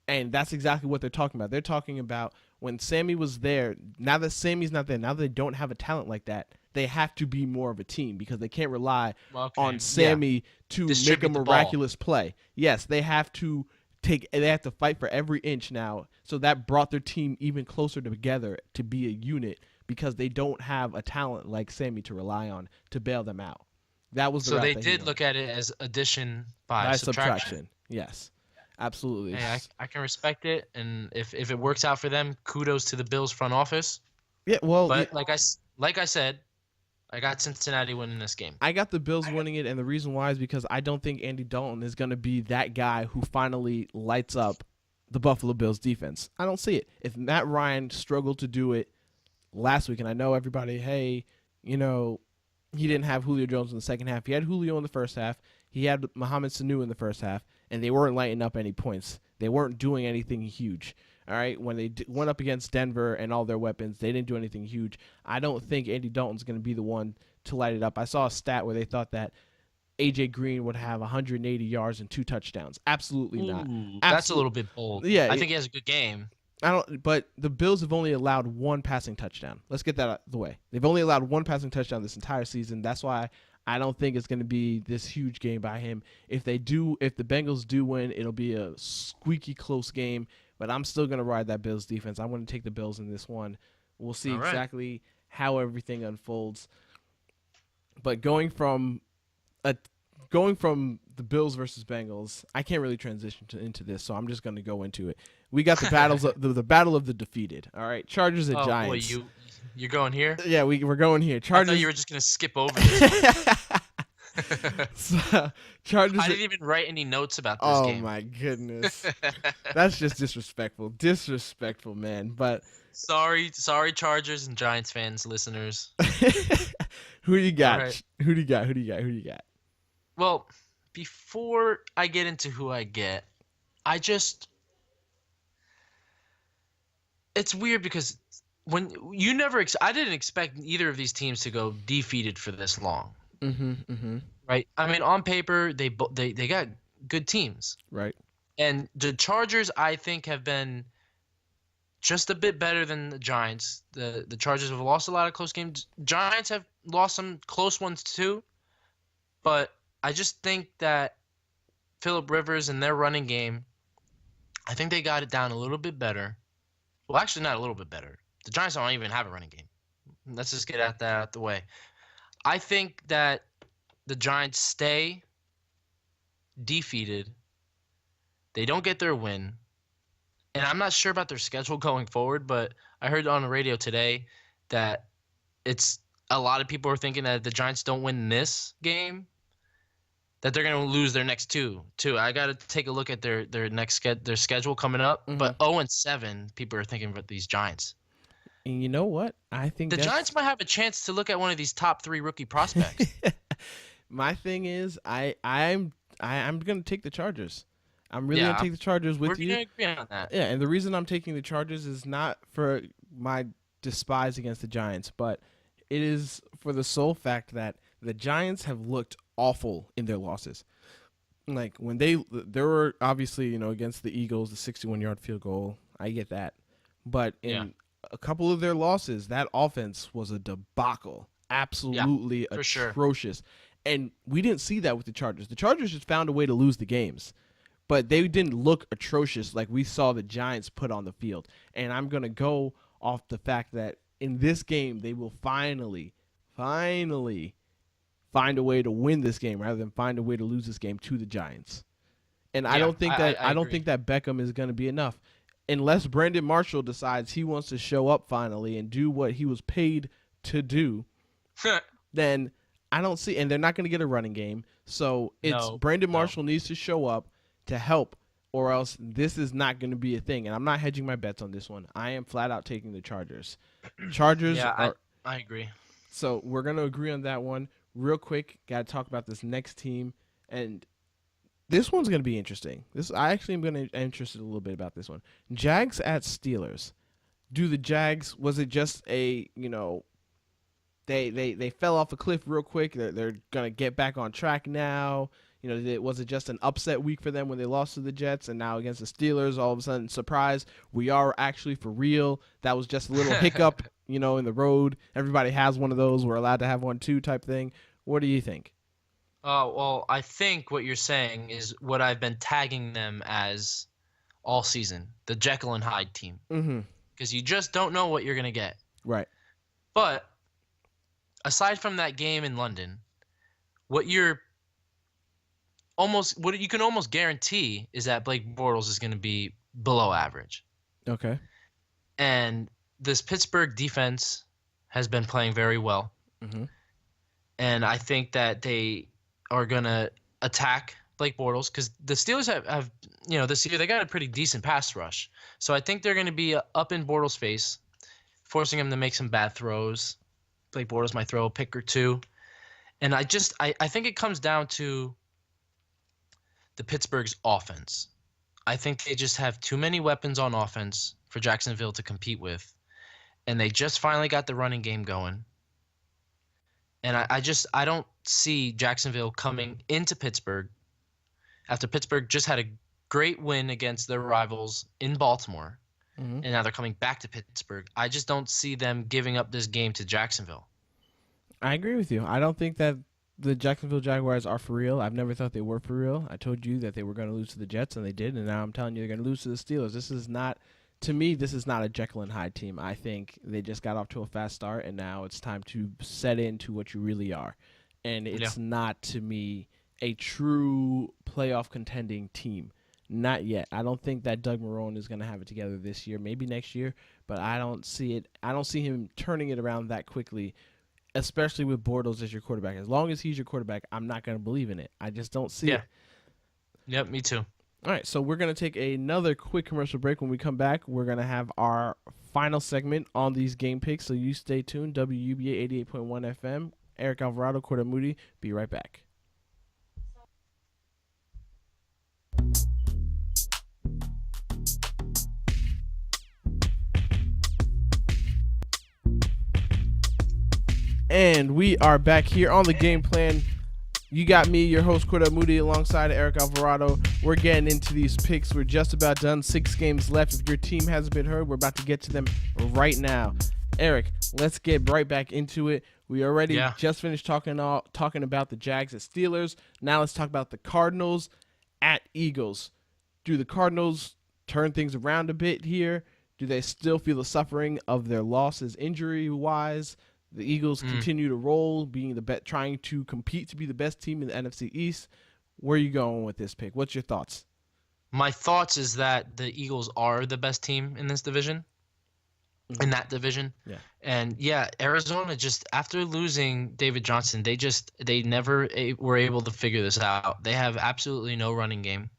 And that's exactly what they're talking about. They're talking about when Sammy was there. Now that Sammy's not there, now that they don't have a talent like that, they have to be more of a team because they can't rely on Sammy to Distribute make a the ball. miraculous play. Yes, they have to fight for every inch now. So that brought their team even closer together to be a unit because they don't have a talent like Sammy to rely on to bail them out. That was the So route they that he did went. look at it as addition by By subtraction. Yes, absolutely. Hey, I can respect it, and if it works out for them, kudos to the Bills front office. Yeah, well, But like I said, I got Cincinnati winning this game. I got the Bills winning it, and the reason why is because I don't think Andy Dalton is going to be that guy who finally lights up the Buffalo Bills defense. I don't see it. If Matt Ryan struggled to do it last week, and I know everybody, hey, he didn't have Julio Jones in the second half. He had Julio in the first half. He had Mohamed Sanu in the first half, and they weren't lighting up any points. They weren't doing anything huge. All right, when they went up against Denver and all their weapons, they didn't do anything huge. I don't think Andy Dalton's going to be the one to light it up. I saw a stat where they thought that A.J. Green would have 180 yards and 2 touchdowns. Absolutely not. That's a little bit bold. Yeah, I think he has a good game. But the Bills have only allowed 1 passing touchdown. Let's get that out of the way. They've only allowed 1 passing touchdown this entire season. That's why I don't think it's going to be this huge game by him. If the Bengals do win, it'll be a squeaky close game. But I'm still going to ride that Bills defense. I'm going to take the Bills in this one. We'll see exactly how everything unfolds. But going from the Bills versus Bengals, I can't really transition into this, so I'm just going to go into it. We got the the battle of the defeated. All right, Chargers and Giants. Boy, you're going here? Yeah, we're going here. I Chargers. thought you were just gonna skip over this. So, Chargers. I didn't even write any notes about this game. Oh my goodness, that's just disrespectful, man. But sorry, Chargers and Giants fans, listeners. who do you got? All right. Who do you got? Well, before I get into who I get, it's weird because when I didn't expect either of these teams to go defeated for this long. Right? I mean, on paper, they got good teams. Right. And the Chargers, I think, have been just a bit better than the Giants. The Chargers have lost a lot of close games. Giants have lost some close ones too. But I just think that Phillip Rivers and their running game, I think they got it down a little bit better. Well, actually, not a little bit better. The Giants don't even have a running game. Let's just get that out the way. I think that the Giants stay defeated. They don't get their win. And I'm not sure about their schedule going forward, but I heard on the radio today that it's a lot of people are thinking that if the Giants don't win this game, that they're going to lose their next two. I got to take a look at their schedule coming up. But 0-7, people are thinking about these Giants. And you know what? I think the Giants might have a chance to look at one of these top 3 rookie prospects. My thing is, I'm going to take the Chargers. I'm really going to take the Chargers with you. We're going to agree on that. Yeah, and the reason I'm taking the Chargers is not for my despise against the Giants, but it is for the sole fact that the Giants have looked awful in their losses. Like when they were obviously, against the Eagles, the 61-yard field goal. I get that. But in a couple of their losses, that offense was a debacle. Absolutely atrocious. Sure. And we didn't see that with the Chargers. The Chargers just found a way to lose the games. But they didn't look atrocious like we saw the Giants put on the field. And I'm going to go off the fact that in this game, they will finally find a way to win this game rather than find a way to lose this game to the Giants. And I don't think I don't think that Beckham is going to be enough. Unless Brandon Marshall decides he wants to show up finally and do what he was paid to do, then I don't see. And they're not going to get a running game. So Brandon Marshall needs to show up to help, or else this is not going to be a thing. And I'm not hedging my bets on this one. I am flat out taking the Chargers. I agree. So we're going to agree on that one. Real quick, got to talk about this next team. And this one's going to be interesting. I actually am going to be interested a little bit about this one. Jags at Steelers. Do the Jags, was it just a, they fell off a cliff real quick. They're going to get back on track now. Was it just an upset week for them when they lost to the Jets, and now against the Steelers, all of a sudden, surprise, we are actually for real. That was just a little hiccup, in the road. Everybody has one of those. We're allowed to have one too type thing. What do you think? Oh, well, I think what you're saying is what I've been tagging them as all season, the Jekyll and Hyde team. Mm-hmm. Because you just don't know what you're going to get. Right. But aside from that game in London, what you can almost guarantee is that Blake Bortles is going to be below average. Okay. And this Pittsburgh defense has been playing very well. Mm-hmm. And I think that they are going to attack Blake Bortles because the Steelers have this year they got a pretty decent pass rush. So I think they're going to be up in Bortles' face, forcing him to make some bad throws. Blake Bortles might throw a pick or two. And I think it comes down to the Pittsburgh's offense. I think they just have too many weapons on offense for Jacksonville to compete with. And they just finally got the running game going. And I don't see Jacksonville coming into Pittsburgh after Pittsburgh just had a great win against their rivals in Baltimore. Mm-hmm. And now they're coming back to Pittsburgh. I just don't see them giving up this game to Jacksonville. I agree with you. I don't think that the Jacksonville Jaguars are for real. I've never thought they were for real. I told you that they were going to lose to the Jets, and they did. And now I'm telling you they're going to lose to the Steelers. To me, this is not a Jekyll and Hyde team. I think they just got off to a fast start, and now it's time to set into what you really are. And it's not, to me, a true playoff contending team. Not yet. I don't think that Doug Marrone is going to have it together this year, maybe next year, but I don't see it. I don't see him turning it around that quickly, especially with Bortles as your quarterback. As long as he's your quarterback, I'm not going to believe in it. I just don't see it. Yep, me too. All right, so we're going to take another quick commercial break. When we come back, we're going to have our final segment on these game picks, so you stay tuned. WUBA 88.1 FM. Eric Alvarado, Cordell Moody. Be right back. And we are back here on the Game Plan. You got me, your host, Cordell Moody, alongside Eric Alvarado. We're getting into these picks. We're just about done. 6 games left. If your team hasn't been heard, we're about to get to them right now. Eric, let's get right back into it. We already just finished talking about the Jags at Steelers. Now let's talk about the Cardinals at Eagles. Do the Cardinals turn things around a bit here? Do they still feel the suffering of their losses injury-wise? The Eagles continue to roll, being trying to compete to be the best team in the NFC East. Where are you going with this pick? What's your thoughts? My thoughts is that the Eagles are the best team in this division, in that division. Yeah. And Arizona just after losing David Johnson, they never were able to figure this out. They have absolutely no running game.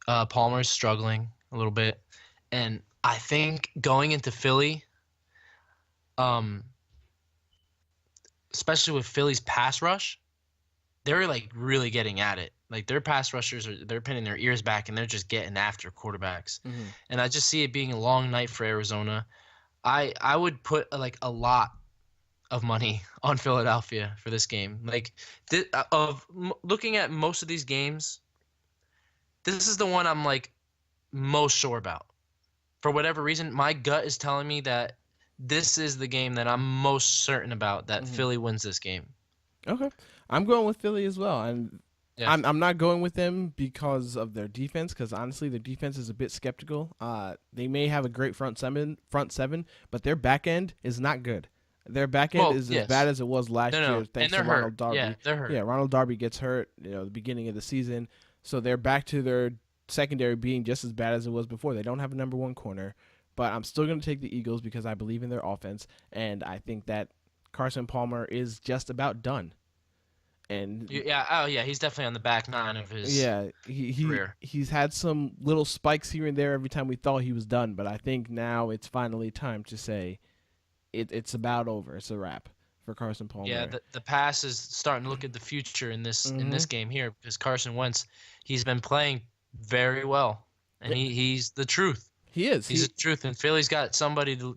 Palmer's struggling a little bit, and I think going into Philly, especially with Philly's pass rush, they're like really getting at it. Like their pass rushers they're pinning their ears back and they're just getting after quarterbacks. Mm-hmm. And I just see it being a long night for Arizona. I would put like a lot of money on Philadelphia for this game. Like looking at most of these games, this is the one I'm like most sure about. For whatever reason, my gut is telling me that this is the game that I'm most certain about that Philly wins this game. Okay. I'm going with Philly as well. And I'm not going with them because of their defense, because honestly, their defense is a bit skeptical. They may have a great front seven, but their back end is not good. Their back end is as bad as it was last year thanks to Ronald Darby. Yeah, they're hurt. Yeah, Ronald Darby gets hurt, the beginning of the season. So they're back to their secondary being just as bad as it was before. They don't have a number one corner. But I'm still going to take the Eagles because I believe in their offense, and I think that Carson Palmer is just about done. And he's definitely on the back nine of his career. He's had some little spikes here and there every time we thought he was done, but I think now it's finally time to say it's about over. It's a wrap for Carson Palmer. Yeah, the pass is starting to look at the future in this game here because Carson Wentz, he's been playing very well, and he's the truth. He is. He's the truth, and Philly's got somebody to,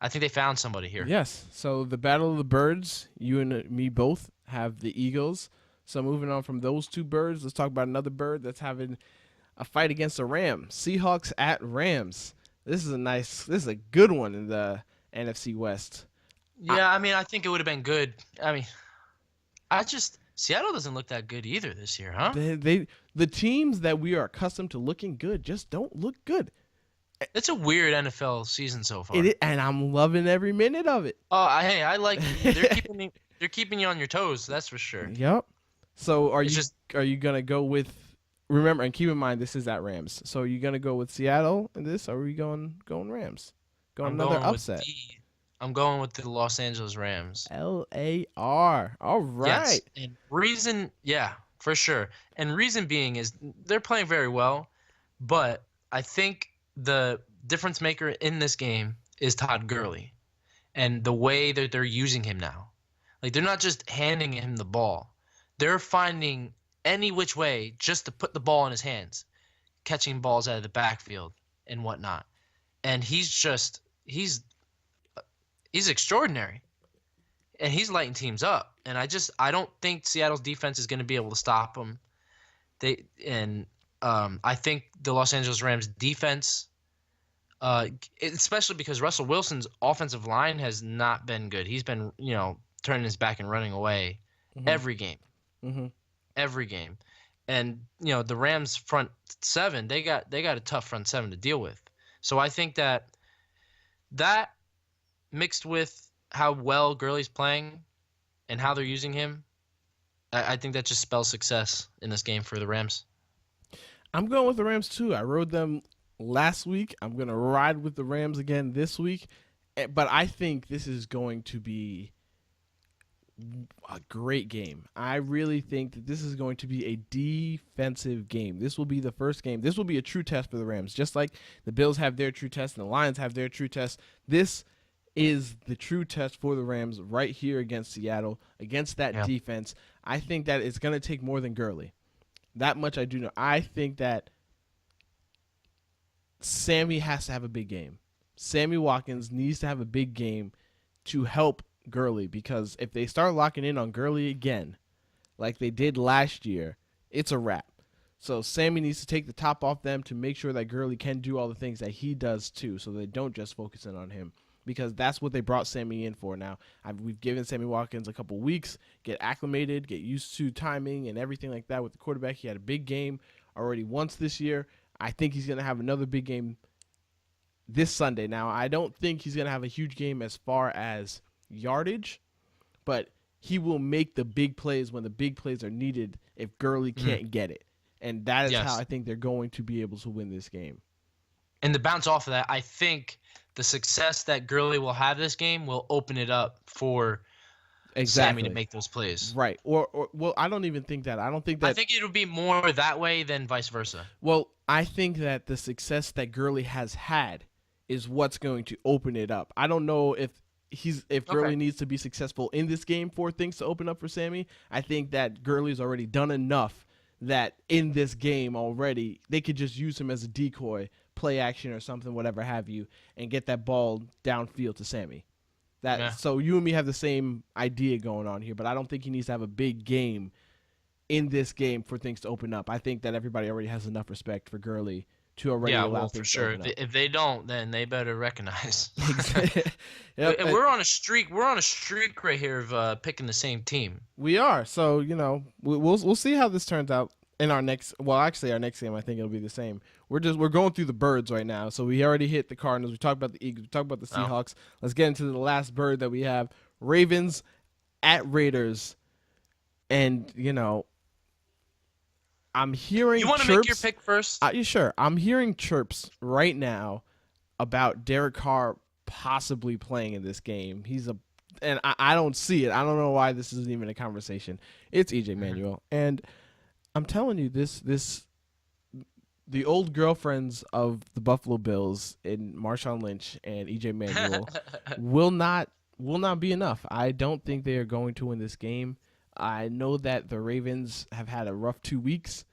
I think they found somebody here. Yes. So the Battle of the Birds, you and me both have the Eagles. So moving on from those two birds, let's talk about another bird that's having a fight against the Rams. Seahawks at Rams. This is a good one in the NFC West. Yeah, I mean, I think it would have been good. I mean, Seattle doesn't look that good either this year, huh? The teams that we are accustomed to looking good just don't look good. It's a weird NFL season so far. And I'm loving every minute of it. Oh, hey, I like they're keeping you on your toes. That's for sure. Yep. So are It's you gonna go with? Remember and keep in mind this is at Rams. So are you gonna go with Seattle in this, or are we going Rams? I'm Another going upset. I'm going with the Los Angeles Rams. LAR. All right. Yes, and reason, yeah, for sure. And reason being is they're playing very well, but I think the difference maker in this game is Todd Gurley and the way that they're using him now. Like, they're not just handing him the ball. They're finding any which way just to put the ball in his hands, catching balls out of the backfield and whatnot. And he's extraordinary. And he's lighting teams up. And I don't think Seattle's defense is going to be able to stop him. I think the Los Angeles Rams defense, especially because Russell Wilson's offensive line has not been good. He's been, turning his back and running away every game. Mm-hmm. Every game. And, the Rams front seven, they got a tough front seven to deal with. So I think that mixed with how well Gurley's playing and how they're using him, I think that just spells success in this game for the Rams. I'm going with the Rams too. I rode them last week. I'm going to ride with the Rams again this week. But I think this is going to be a great game. I really think that this is going to be a defensive game. This will be the first game. This will be a true test for the Rams. Just like the Bills have their true test and the Lions have their true test. This is the true test for the Rams right here against Seattle, against that defense. I think that it's going to take more than Gurley. That much I do know. I think that Sammy has to have a big game. Sammy Watkins needs to have a big game to help Gurley, because if they start locking in on Gurley again, like they did last year, it's a wrap. So Sammy needs to take the top off them to make sure that Gurley can do all the things that he does too, so they don't just focus in on him, because that's what they brought Sammy in for now. We've given Sammy Watkins a couple weeks, get acclimated, get used to timing and everything like that with the quarterback. He had a big game already once this year. I think he's going to have another big game this Sunday. Now, I don't think he's going to have a huge game as far as yardage, but he will make the big plays when the big plays are needed if Gurley can't get it. And that is how I think they're going to be able to win this game. And to bounce off of that, I think the success that Gurley will have this game will open it up for Sammy to make those plays. Right. Or well, I don't even think that. I think it'll be more that way than vice versa. Well, I think that the success that Gurley has had is what's going to open it up. I don't know if Gurley needs to be successful in this game for things to open up for Sammy. I think that Gurley's already done enough that in this game already they could just use him as a decoy, play action or something, whatever have you, and get that ball downfield to Sammy. So you and me have the same idea going on here, but I don't think he needs to have a big game in this game for things to open up. I think that everybody already has enough respect for Gurley to already allow things to open up. If they don't, then they better recognize. Yep. And we're on a streak. We're on a streak right here of picking the same team. We are. So we'll see how this turns out in our next. Well, actually, our next game I think it'll be the same. We're going through the birds right now. So we already hit the Cardinals. We talked about the Eagles. We talked about the Seahawks. Let's get into the last bird that we have: Ravens at Raiders. And I'm hearing. You want to make your pick first? Sure. I'm hearing chirps right now about Derek Carr possibly playing in this game. And I don't see it. I don't know why this isn't even a conversation. It's EJ Manuel, and I'm telling you, the old girlfriends of the Buffalo Bills in Marshawn Lynch and EJ Manuel will not be enough. I don't think they are going to win this game. I know that the Ravens have had a rough 2 weeks,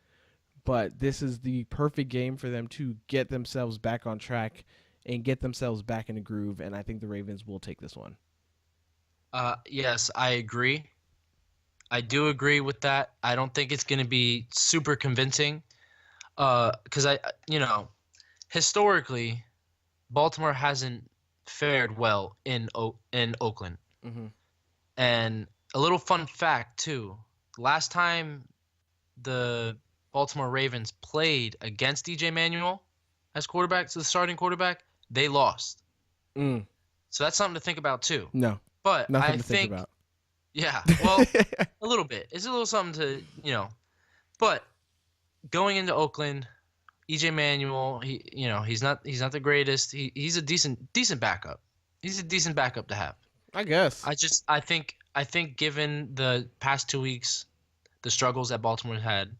but this is the perfect game for them to get themselves back on track and get themselves back in the groove, and I think the Ravens will take this one. Yes, I agree. I do agree with that. I don't think it's going to be super convincing. Because historically, Baltimore hasn't fared well in Oakland. Mhm. And a little fun fact too: last time the Baltimore Ravens played against DJ Manuel as quarterback, so the starting quarterback, they lost. Mm. So that's something to think about too. No, But nothing I to think about. yeah, well, a little bit. It's a little something to. But going into Oakland, EJ Manuel, he's not the greatest. He's a decent backup. He's a decent backup to have. I guess. I think given the past 2 weeks, the struggles that Baltimore had,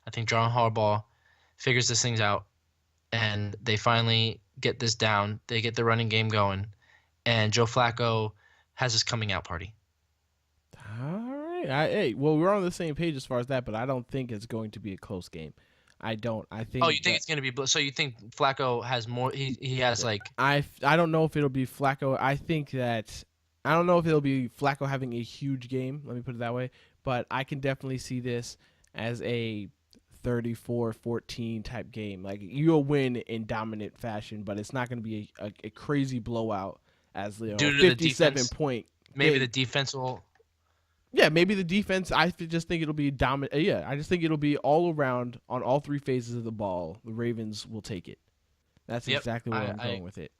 I think John Harbaugh figures this things out, and they finally get this down. They get the running game going, and Joe Flacco has his coming out party. All right. Hey, well, we're on the same page as far as that, but I don't think it's going to be a close game. I don't. I think. Oh, you think it's gonna be? So you think Flacco has more? He has like. I don't know if it'll be Flacco. I think that I don't know if it'll be Flacco having a huge game. Let me put it that way. But I can definitely see this as a 34-14 type game. Like you'll win in dominant fashion, but it's not going to be a crazy blowout as Due to the 57 defense? point. Maybe game. the defense will. Yeah, maybe the defense. Just think it'll be dominant. Yeah, I just think it'll be all around on all three phases of the ball. The Ravens will take it. That's Yep, exactly where I'm going with it.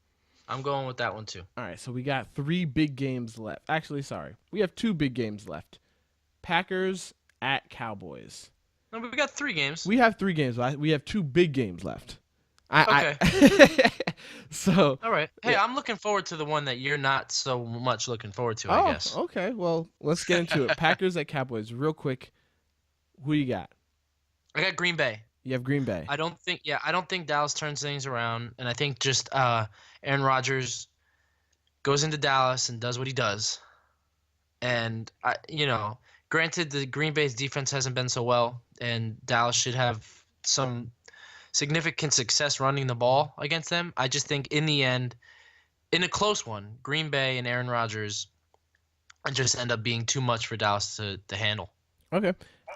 I'm going with that one too. All right, so we got 3 big games left. Actually, sorry, we have 2 big games left. Packers at Cowboys. No, but we got 3 games. We have 3 games. We have 2 big games left. So. All right. Hey, Yeah. I'm looking forward to the one that you're not so much looking forward to. Oh, I guess. okay. Well, let's get into it. Packers at Cowboys, real quick. Who you got? I got Green Bay. You have Green Bay. I don't think Dallas turns things around, and I think just Aaron Rodgers goes into Dallas and does what he does. And granted, the Green Bay's defense hasn't been so well, and Dallas should have some significant success running the ball against them. I just think in the end, in a close one, Green Bay and Aaron Rodgers just end up being too much for Dallas to handle. Okay.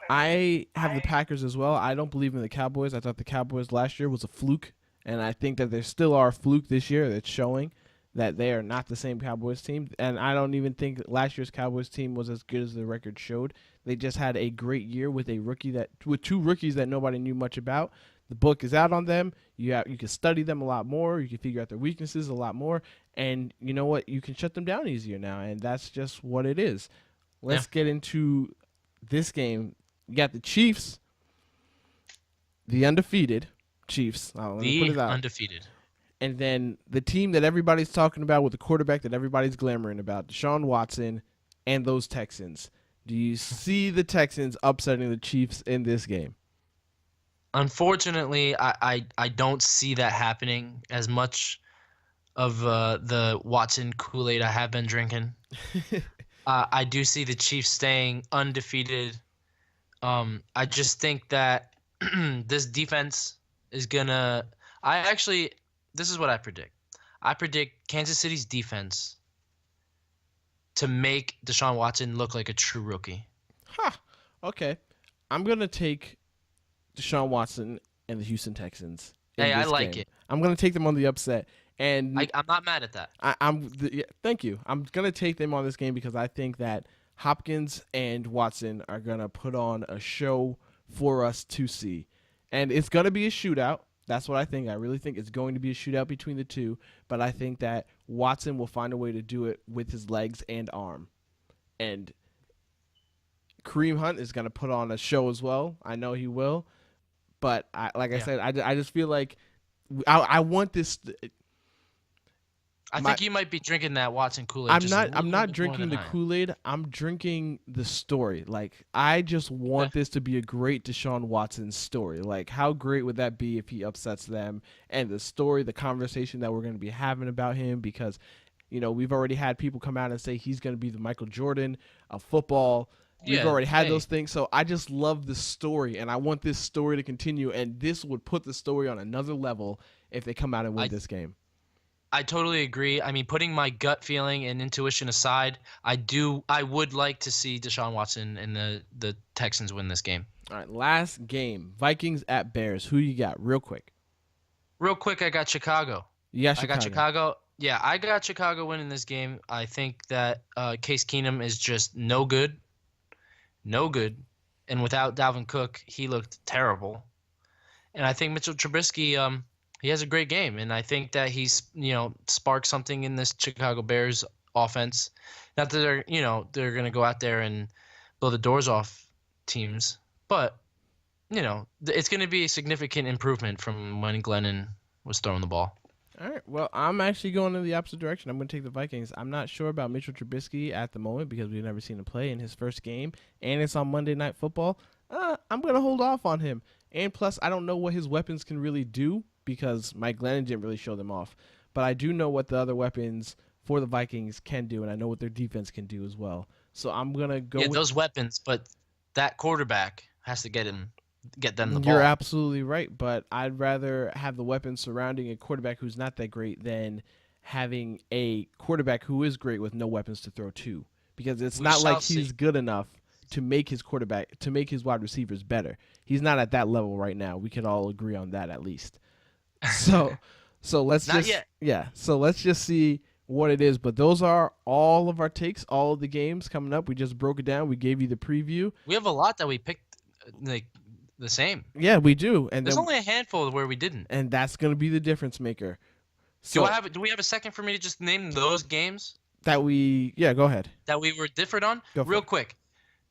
I have the Packers as well. I don't believe in the Cowboys. I thought the Cowboys last year was a fluke, and I think that there still are a fluke this year that's showing that they are not the same Cowboys team. And I don't even think last year's Cowboys team was as good as the record showed. They just had a great year with 2 rookies that nobody knew much about. The book is out on them. You can study them a lot more. You can figure out their weaknesses a lot more. And you know what? You can shut them down easier now, and that's just what it is. Let's get into this game. You got the Chiefs, the undefeated Chiefs. Let me put it out. Undefeated. And then the team that everybody's talking about with the quarterback that everybody's glamoring about, Deshaun Watson and those Texans. Do you see the Texans upsetting the Chiefs in this game? Unfortunately, I don't see that happening as much of the Watson Kool-Aid I have been drinking. I do see the Chiefs staying undefeated. I just think that this defense is going to – this is what I predict. I predict Kansas City's defense to make Deshaun Watson look like a true rookie. Okay. I'm going to take Deshaun Watson and the Houston Texans. Hey, I like it. I'm going to take them on the upset. And I'm not mad at that. Thank you. I'm going to take them on this game because I think that Hopkins and Watson are going to put on a show for us to see. And it's going to be a shootout. That's what I think. I really think it's going to be a shootout between the two. But I think that Watson will find a way to do it with his legs and arm. And Kareem Hunt is going to put on a show as well. I know he will. But I said, I just feel like I want this. I think you might be drinking that Watson Kool-Aid. I'm not drinking the Kool-Aid. I'm drinking the story. Like, I just want this to be a great Deshaun Watson story. Like, how great would that be if he upsets them? And the story, the conversation that we're going to be having about him, because, we've already had people come out and say he's going to be the Michael Jordan of football. We've already had those things. So I just love the story, and I want this story to continue. And this would put the story on another level if they come out and win this game. I totally agree. I mean, putting my gut feeling and intuition aside, I would like to see Deshaun Watson and the Texans win this game. All right, last game. Vikings at Bears. Who you got real quick? Real quick, I got Chicago. You got I Chicago. got Chicago. Yeah, I got Chicago winning this game. I think that Case Keenum is just no good. No good. And without Dalvin Cook, he looked terrible. And I think Mitchell Trubisky, he has a great game. And I think that he's, sparked something in this Chicago Bears offense. Not that they're going to go out there and blow the doors off teams. But, it's going to be a significant improvement from when Glennon was throwing the ball. All right. Well, I'm actually going in the opposite direction. I'm going to take the Vikings. I'm not sure about Mitchell Trubisky at the moment because we've never seen him play in his first game, and it's on Monday Night Football. I'm going to hold off on him. And plus, I don't know what his weapons can really do because Mike Glennon didn't really show them off. But I do know what the other weapons for the Vikings can do, and I know what their defense can do as well. So I'm going to go with those weapons, but that quarterback has to get them the ball. You're absolutely right, but I'd rather have the weapons surrounding a quarterback who's not that great than having a quarterback who is great with no weapons to throw to, because it's not like he's good enough to make his wide receivers better. He's not at that level right now. We can all agree on that at least. So let's Not just yet. yeah. So let's just see what it is. But those are all of our takes, all of the games coming up. We just broke it down. We gave you the preview. We have a lot that we picked the same. Yeah, we do. And There's then, only a handful where we didn't. and that's going to be the difference maker. So Do we have a second for me to just name those games go ahead. that we were different on? Go for Real it. quick.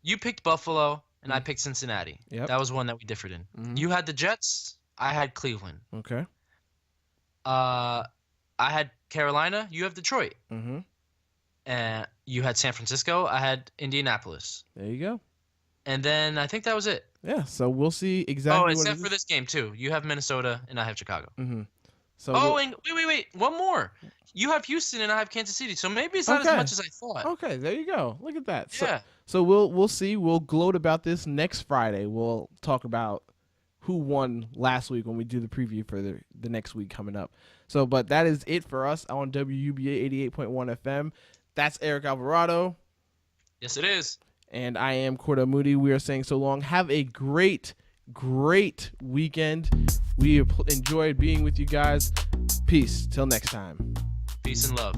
You picked Buffalo, and I picked Cincinnati. Yep. That was one that we differed in. Mhm. You had the Jets. I had Cleveland. Okay. I had Carolina. You have Detroit. Mm-hmm. And you had San Francisco. I had Indianapolis. There you go. And then I think that was it. Yeah. So we'll see exactly. Oh, what except it for is. this game too. You have Minnesota, and I have Chicago. Mm-hmm. So Oh, and wait. One more. You have Houston, and I have Kansas City. So maybe it's not Okay. as much as I thought. okay. There you go. Look at that. Yeah. So we'll see. We'll gloat about this next Friday. We'll talk about who won last week when we do the preview for the next week coming up. So, but that is it for us on WUBA 88.1 FM. That's Eric Alvarado. Yes, it is. And I am Cordell Moody. We are saying so long. Have a great weekend. We enjoyed being with you guys. Peace. Till next time. Peace and love.